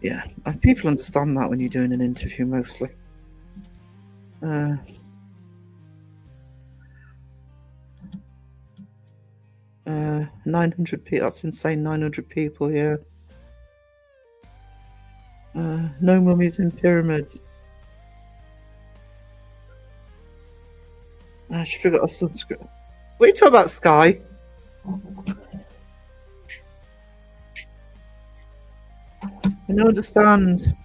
yeah, and people understand that when you're doing an interview mostly. 900 people, that's insane. 900 people, yeah. No mummies in pyramids. I should forgot a sunscreen. What are you talking about, Sky? I don't understand.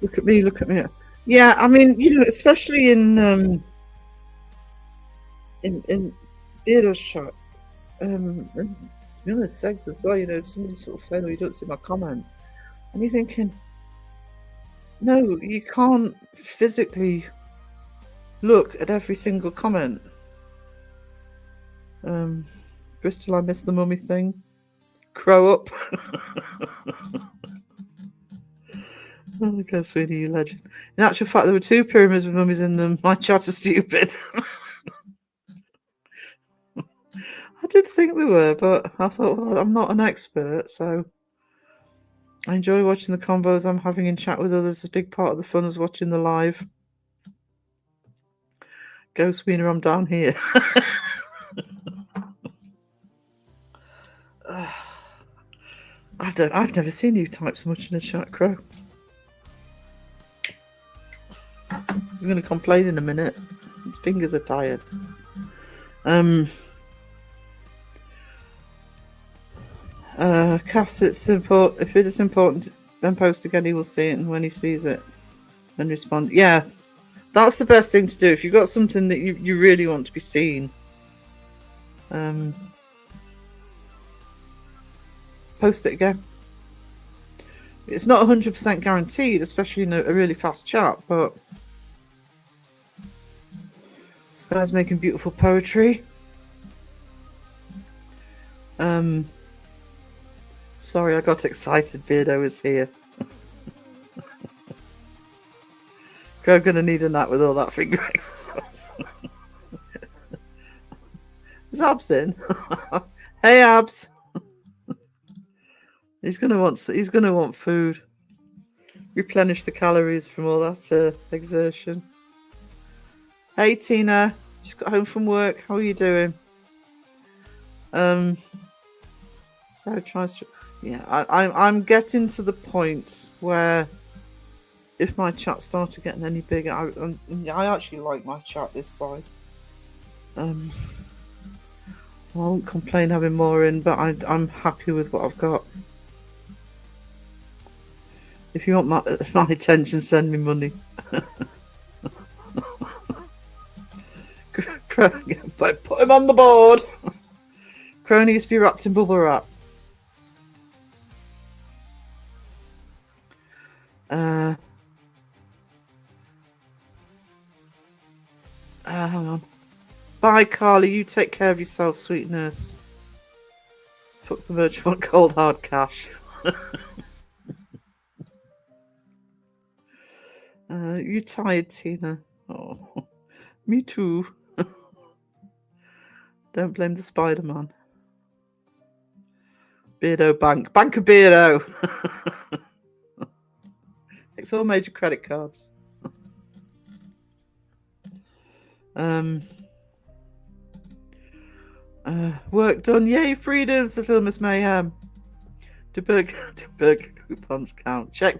Look at me, look at me. Yeah, I mean, you know, especially in Beardo's chat, and to be honest, Segs as well, you know, somebody sort of saying, oh, you don't see my comment. And you're thinking, no, you can't physically look at every single comment. Bristol, I missed the mummy thing. Crow up. Oh, God, sweetie, you legend. In actual fact, there were 2 pyramids with mummies in them. My chat is stupid. I did think there were, but I thought, well, I'm not an expert, so I enjoy watching the combos I'm having in chat with others. A big part of the fun is watching the live. Ghostweener, I'm down here. I've never seen you type so much in a chat, Crow. He's going to complain in a minute. His fingers are tired. Cass, it's important. If it is important, then post again. He will see it, and when he sees it, then respond. Yeah, that's the best thing to do. If you've got something that you really want to be seen, post it again. It's not 100% guaranteed, especially in a really fast chat, but this guy's making beautiful poetry. Sorry, I got excited. Beardo is here. I'm gonna need a nap with all that finger exercise. Is Abs in? Hey, Abs. He's gonna want food. Replenish the calories from all that exertion. Hey, Tina. Just got home from work. How are you doing? So tries to. Yeah, I'm getting to the point where if my chat started getting any bigger, I actually like my chat this size. I won't complain having more in, but I'm happy with what I've got. If you want my attention, send me money. Put him on the board. Crony used to be wrapped in bubble wrap. Hang on. Bye, Carly. You take care of yourself, sweet nurse. Fuck the merch. Want cold hard cash. You tired, Tina? Oh, me too. Don't blame the Spider-Man. Beardo Bank of Beardo. It's all major credit cards. Work done. Yay, freedoms, little Miss Mayhem. Do burger coupons count? Check.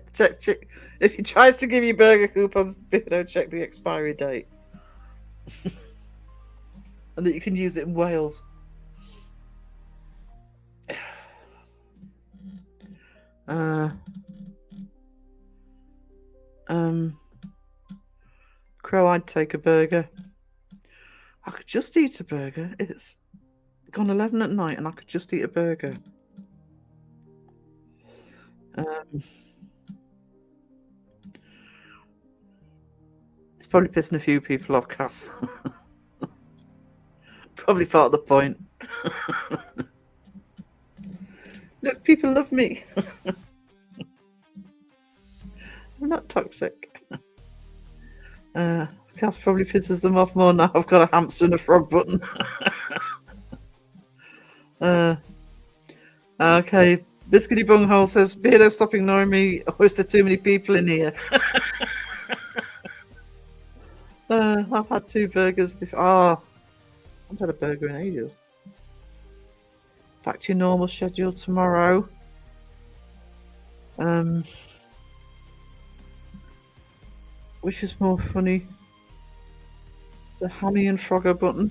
If he tries to give you burger coupons, Beardo, check the expiry date. And that you can use it in Wales. Crow, I'd take a burger. I could just eat a burger. It's gone 11 at night and I could just eat a burger. It's probably pissing a few people off, Cass. Probably part of the point. Look, people love me. I'm not toxic. Cass probably pisses them off more now. I've got a hamster and a frog button. Okay. Biscuity Bunghole says, Beardo, stop ignoring me, or is there too many people in here? I've had 2 burgers before. I haven't had a burger in ages. Back to your normal schedule tomorrow. Which is more funny? The Hammy and Frogger button.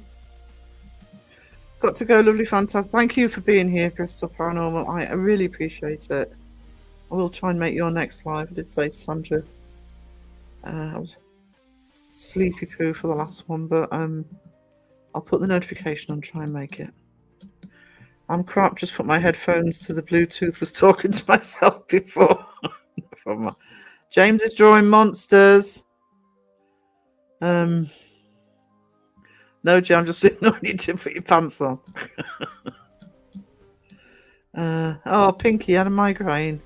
Got to go, lovely, fantastic. Thank you for being here, Crystal Paranormal. I really appreciate it. I will try and make your next live. I did say to Sandra. I was sleepy poo for the last one, but I'll put the notification on, try and make it. I'm crap, just put my headphones to the Bluetooth, was talking to myself before. James is drawing monsters. No, Jay, I'm just ignoring you to put your pants on. Oh, Pinky had a migraine.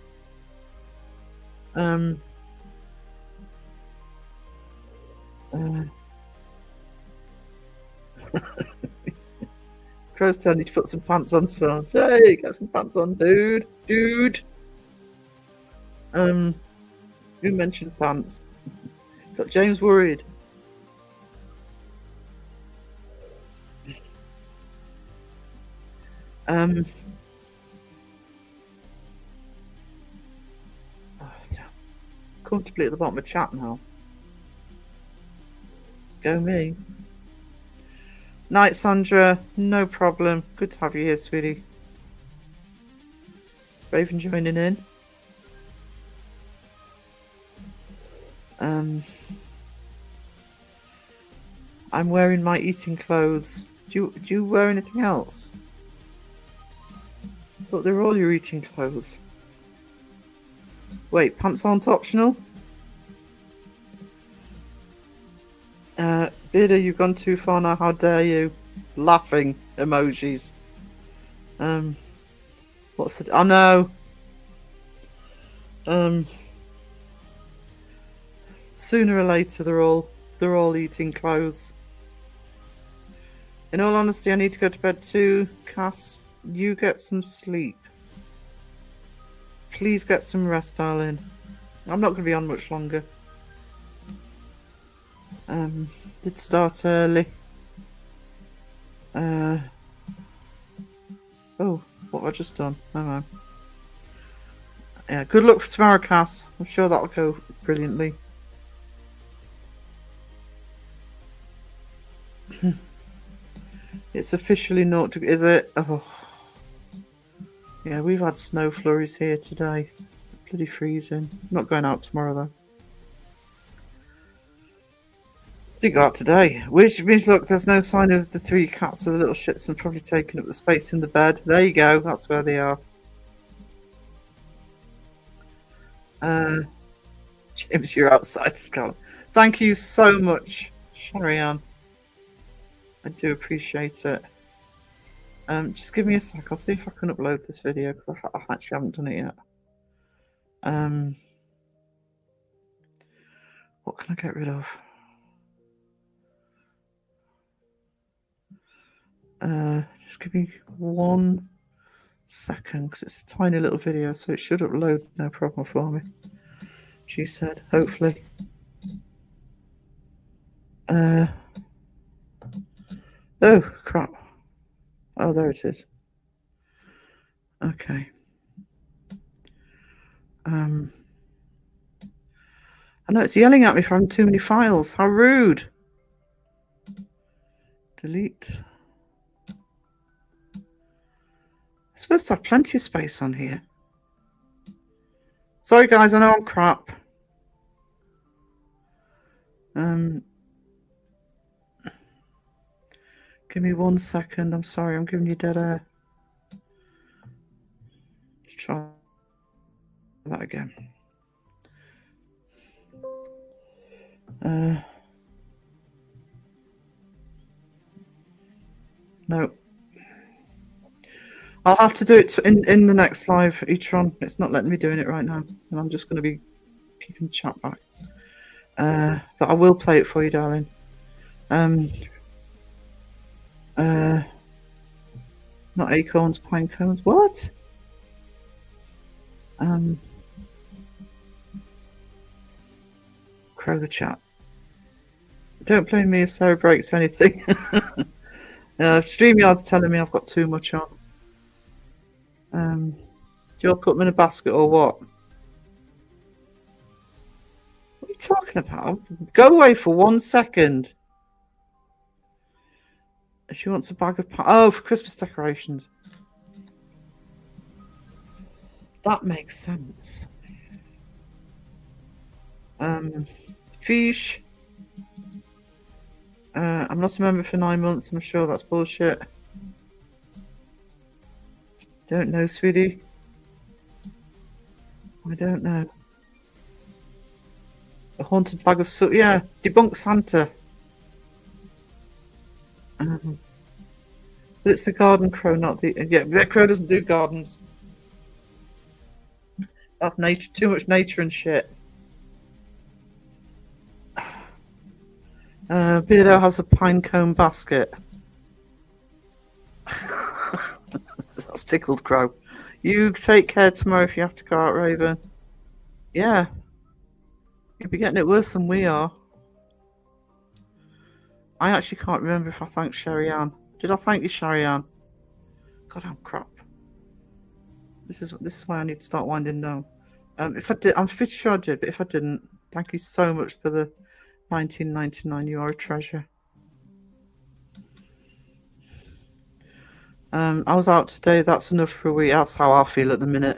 Crow's telling you to put some pants on as well. Hey, get some pants on, dude. Who mentioned pants? Got James worried. So comfortably at the bottom of chat now. Go me. Night, Sandra. No problem. Good to have you here, sweetie. Raven joining in. I'm wearing my eating clothes. Do you wear anything else? I thought they were all your eating clothes. Wait, pants aren't optional? Bida, you've gone too far now. How dare you? Laughing emojis. What's the? Oh no. Sooner or later, they're all eating clothes. In all honesty, I need to go to bed too. Cass, you get some sleep. Please get some rest, darling. I'm not going to be on much longer. Did start early. Oh, what have I just done? Oh no. Yeah, good luck for tomorrow, Cass. I'm sure that'll go brilliantly. It's officially not to, is it? Oh. Yeah, we've had snow flurries here today. Bloody freezing. Not going out tomorrow though. Didn't go out today. Which means, look, there's no sign of the 3 cats or the little shits and probably taking up the space in the bed. There you go. That's where they are. James, you're outside, Scarlett. Thank you so much, Sherry-Ann. I do appreciate it. Just give me a sec. I'll see if I can upload this video because I actually haven't done it yet. What can I get rid of? Just give me 1 second because it's a tiny little video, so it should upload no problem for me. She said, hopefully. Oh, crap. Oh, there it is. Okay. I know it's yelling at me for having too many files. How rude. Delete. I'm supposed to have plenty of space on here. Sorry, guys, I know I'm crap. Give me 1 second. I'm sorry, I'm giving you dead air. Let's try that again. No. I'll have to do it in the next live, Etron. It's not letting me doing it right now. And I'm just going to be keeping chat back. But I will play it for you, darling. Not acorns, pine cones. What? Crow the chat. Don't blame me if Sarah breaks anything. StreamYard's telling me I've got too much on. Do you put them in a basket or what? What are you talking about? Go away for 1 second. She wants a bag of for Christmas decorations. That makes sense. Fish. I'm not a member for 9 months. I'm sure that's bullshit. Don't know, sweetie. I don't know. A haunted bag of soot. Yeah, debunk Santa. But it's the garden crow, not the... Yeah, the crow doesn't do gardens. That's nature. Too much nature and shit. Beardo has a pine cone basket. That's tickled crow. You take care tomorrow if you have to go out, Raven. Yeah. You'll be getting it worse than we are. I actually can't remember if I thanked Sherry-Ann. Did I thank you, Sherry-Ann? God, I'm crap. This is why I need to start winding down. If I did, I'm pretty sure I did, but if I didn't, thank you so much for the 1999. You are a treasure. I was out today. That's enough for a week. That's how I feel at the minute.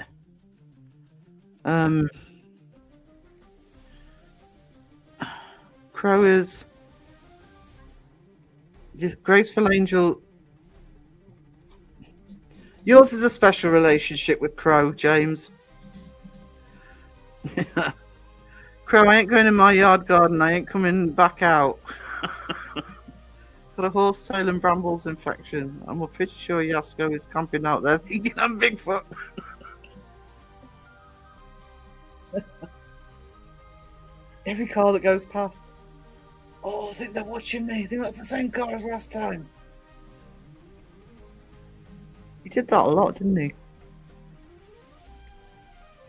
Um, Crow is just graceful angel. Yours is a special relationship with Crow, James. Crow, I ain't going in my yard garden. I ain't coming back out. Got a horsetail and brambles infection. I'm pretty sure Yasko is camping out there thinking I'm Bigfoot. Every car that goes past. Oh, I think they're watching me. I think that's the same car as last time. He did that a lot, didn't he?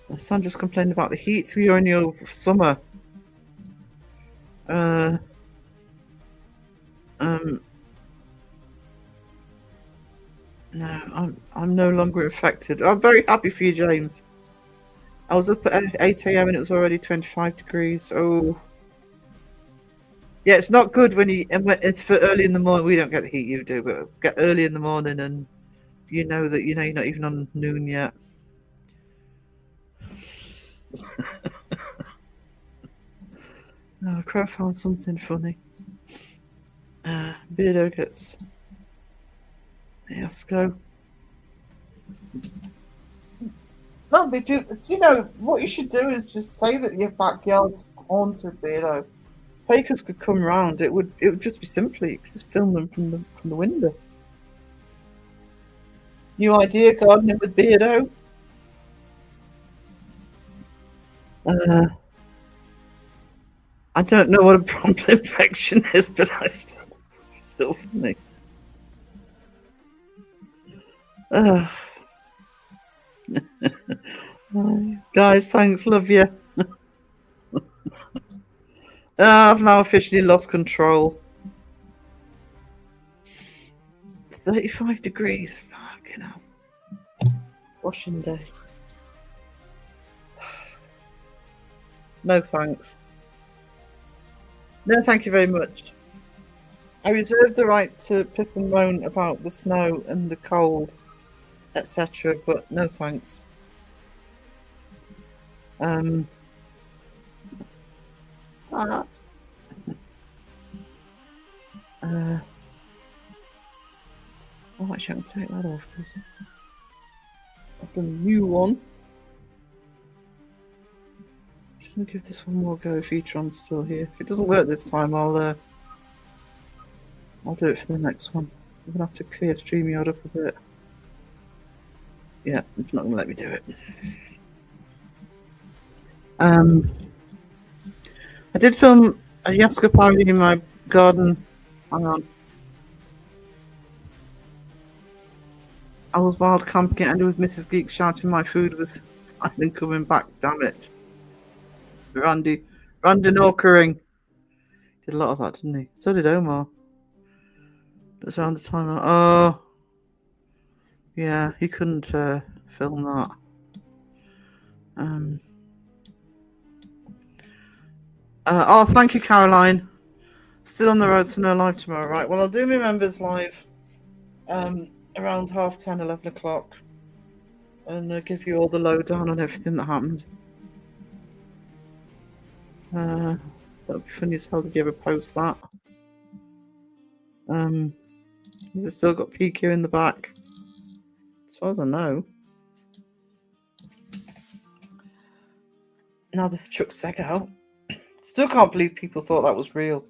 My son just complained about the heat. So you're in your summer. No, I'm no longer infected. I'm very happy for you, James. I was up at 8 a.m. and it was already 25 degrees. Oh. Yeah, it's not good when it's for early in the morning. We don't get the heat you do, but get early in the morning and you know that you're not even on noon yet. Oh, Crow found something funny. Beardo gets Yasko. No, but what you should do is just say that your backyard's haunted, Beardo. Fakers could come round. It would just be simply you could just film them from the window. New idea, gardening with Beardo. I don't know what a bramble infection is, but I still funny. Guys, thanks, love you. I've now officially lost control. 35 degrees. Fucking hell. Washing day. No thanks. No, thank you very much. I reserve the right to piss and moan about the snow and the cold, etc., but no thanks. Perhaps. Oh, actually, I can take that off because I've done a new one. Just gonna give this one more go if E-tron's still here. If it doesn't work this time, I'll do it for the next one. I'm gonna have to clear StreamYard up a bit. Yeah, it's not gonna let me do it. I did film a Yasko parody in my garden. Hang on. I was wild camping and with Mrs. Geek shouting my food was time and coming back, damn it. Randy Norkering. Did a lot of that, didn't he? So did Omar. That's around the time. Oh, yeah, he couldn't film that. Oh, thank you, Caroline. Still on the road to no live tomorrow, right? Well, I'll do my members live around 10:30, 11 o'clock, and give you all the lowdown on everything that happened. That would be funny as hell. Did you ever post that? Has it still got PQ in the back? As far as I know. Now they've chucked Sega out. Still can't believe people thought that was real.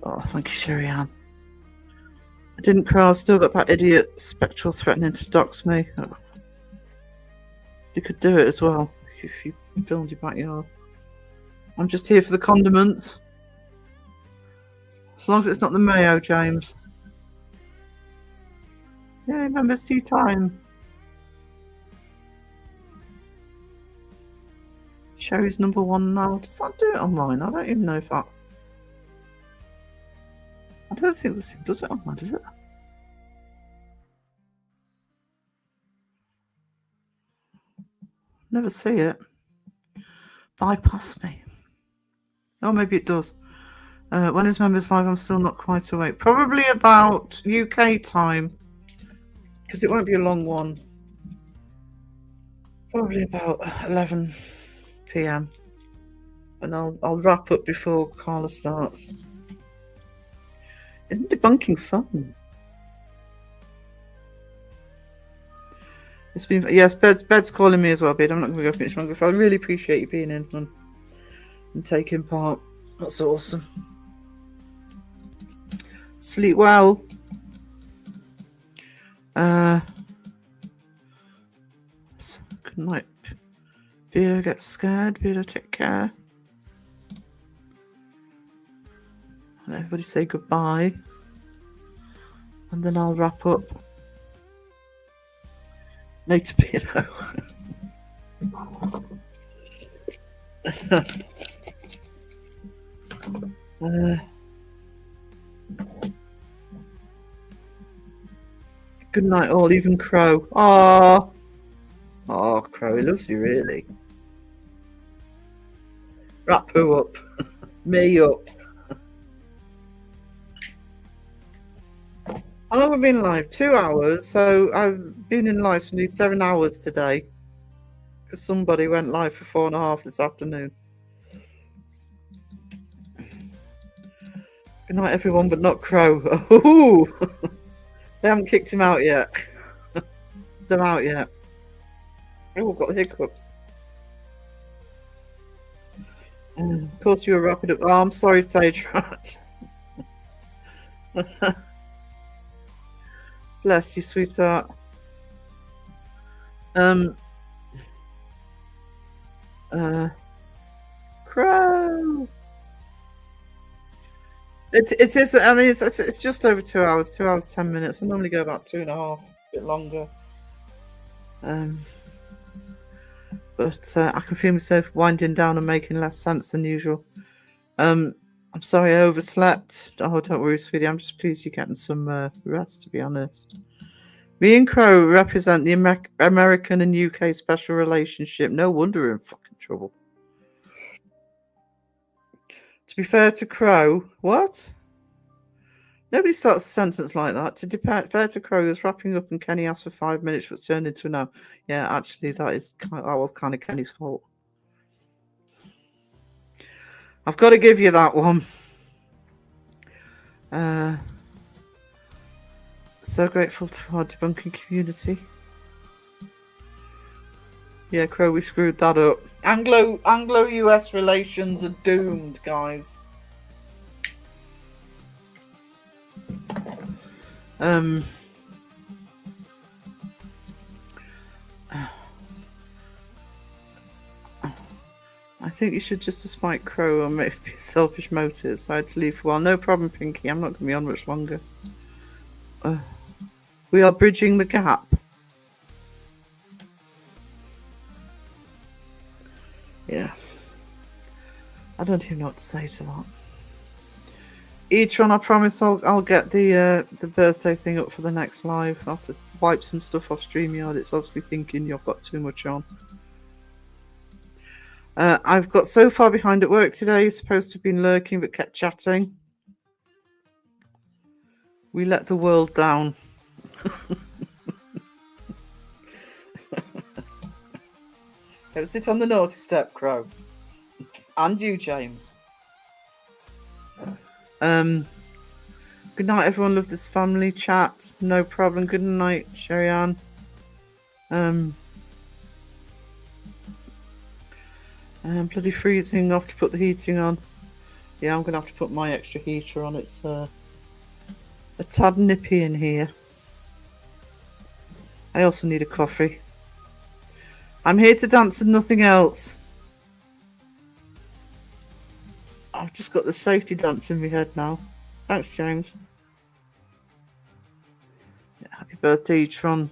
Oh, thank you, Sherry Ann. I didn't cry. I've still got that idiot Spectral threatening to dox me. Oh. You could do it as well if you filmed your backyard. I'm just here for the condiments. As long as it's not the mayo, James. Yeah, remember it's tea time. Sherry's #1 now. Does that do it on mine? I don't even know if that... I don't think this thing does it on mine, does it? Never see it. Bypass me. Oh, maybe it does. When is members live? I'm still not quite awake. Probably about UK time. Because it won't be a long one. Probably about 11 p.m. and I'll wrap up before Carla starts. Isn't debunking fun? It's been Bed's calling me as well, Bed. I'm not going to go finish longer. I really appreciate you being in and taking part. That's awesome. Sleep well. Good night. Beer, get scared. Beer, take care. Let everybody say goodbye. And then I'll wrap up. Later, Beardo. Good night, all, even Crow. Oh, Crow, he loves you, really. Wrap who up? Me up. How long have I been live? 2 hours. So I've been in live for nearly 7 hours today. Because somebody went live for 4.5 this afternoon. Good night, everyone, but not Crow. Oh, they haven't kicked him out yet. Them out yet. Oh, I've got the hiccups. Of course, you were wrapping up. Oh, I'm sorry, Sage Rat. Bless you, sweetheart. Crow. It is. I mean, it's just over 2 hours. 2 hours 10 minutes. I normally go about 2.5, a bit longer. But I can feel myself winding down and making less sense than usual. I'm sorry I overslept. Oh, don't worry, sweetie. I'm just pleased you're getting some rest, to be honest. Me and Crow represent the American and UK special relationship. No wonder we're in fucking trouble. To be fair to Crow, what? Nobody starts a sentence like that. To be fair to Crow, was wrapping up and Kenny asked for 5 minutes, but turned into an hour. Yeah, actually, that was kind of Kenny's fault. I've got to give you that one. So grateful to our debunking community. Yeah, Crow, we screwed that up. Anglo-US relations are doomed, guys. I think you should just despite Crow or maybe selfish motives. I had to leave for a while. No problem, Pinky. I'm not going to be on much longer. We are bridging the gap. Yeah. I don't even know what to say to that. Etron, I promise I'll get the birthday thing up for the next live. I'll have to wipe some stuff off StreamYard. It's obviously thinking you've got too much on. I've got so far behind at work today. Supposed to have been lurking but kept chatting. We let the world down. Don't sit on the naughty step, Crow. And you, James. Good night, everyone. Love this family chat. No problem. Good night, Sherry Ann. Bloody freezing. Off to put the heating on. Yeah, I'm gonna have to put my extra heater on. It's a tad nippy in here. I also need a coffee. I'm here to dance and nothing else. I've just got the safety dance in my head now. Thanks, James. Yeah, happy birthday, Tron.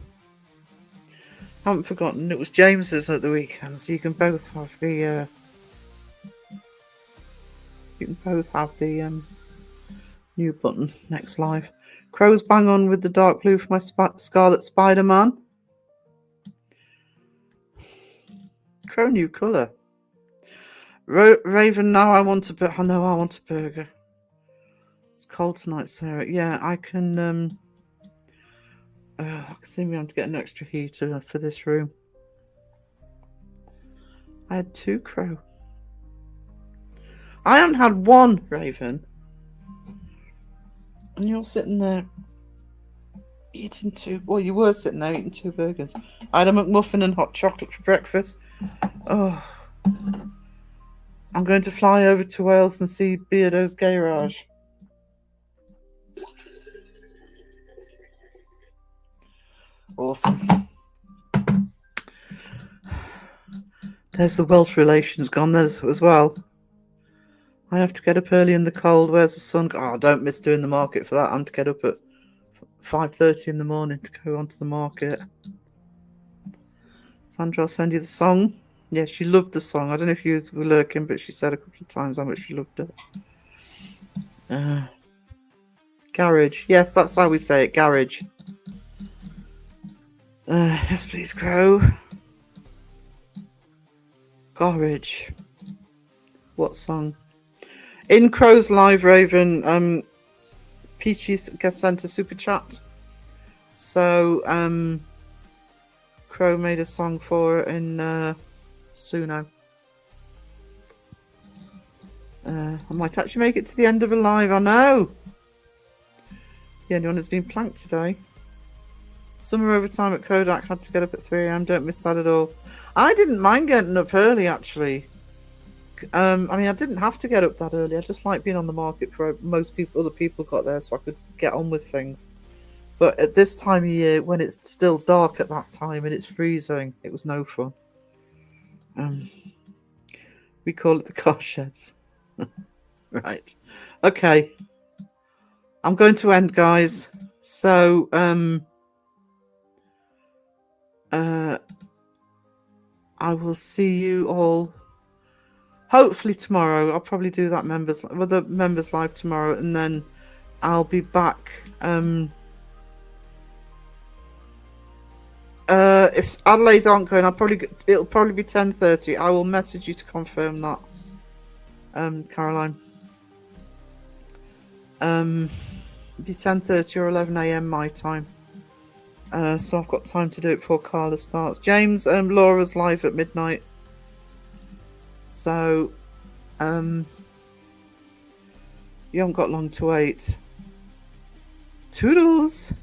Haven't forgotten it was James's at the weekend, so you can both have the new button next live. Crow's bang on with the dark blue for my Scarlet Spider-Man. Crow new colour. Raven, now I want a burger. I know I want a burger. It's cold tonight, Sarah. Yeah, I can see me having to get an extra heater for this room. I had 2 crow. I haven't had 1 raven. And you're sitting there eating 2. Well, you were sitting there eating 2 burgers. I had a McMuffin and hot chocolate for breakfast. Oh. I'm going to fly over to Wales and see Beardo's Garage. Awesome. There's the Welsh relations gone there as well. I have to get up early in the cold. Where's the sun? Oh, don't miss doing the market for that. I'm to get up at 5:30 in the morning to go onto the market. Sandra, I'll send you the song. Yeah, she loved the song. I don't know if you were lurking, but she said a couple of times how much she loved it. Garage. Yes, that's how we say it. Garage. Yes, please, Crow. Garage. What song? In Crow's live, Raven, Peachy gets sent a super chat. So, Crow made a song for it in Suno. I might actually make it to the end of a live. I know. The only one that's been planked today. Summer overtime at Kodak. Had to get up at 3 a.m. Don't miss that at all. I didn't mind getting up early, actually. I mean, I didn't have to get up that early. I just like being on the market before most people, other people got there, so I could get on with things. But at this time of year, when it's still dark at that time and it's freezing, it was no fun. We call it the car sheds. Right. Okay. I'm going to end, guys. So, I will see you all hopefully tomorrow. I'll probably do that the members live tomorrow, and then I'll be back. If Adelaide aren't going, it'll probably be 10:30. I will message you to confirm that, Caroline. Be 10:30 or 11 a.m. my time. So I've got time to do it before Carla starts. James, Laura's live at midnight. So, you haven't got long to wait. Toodles!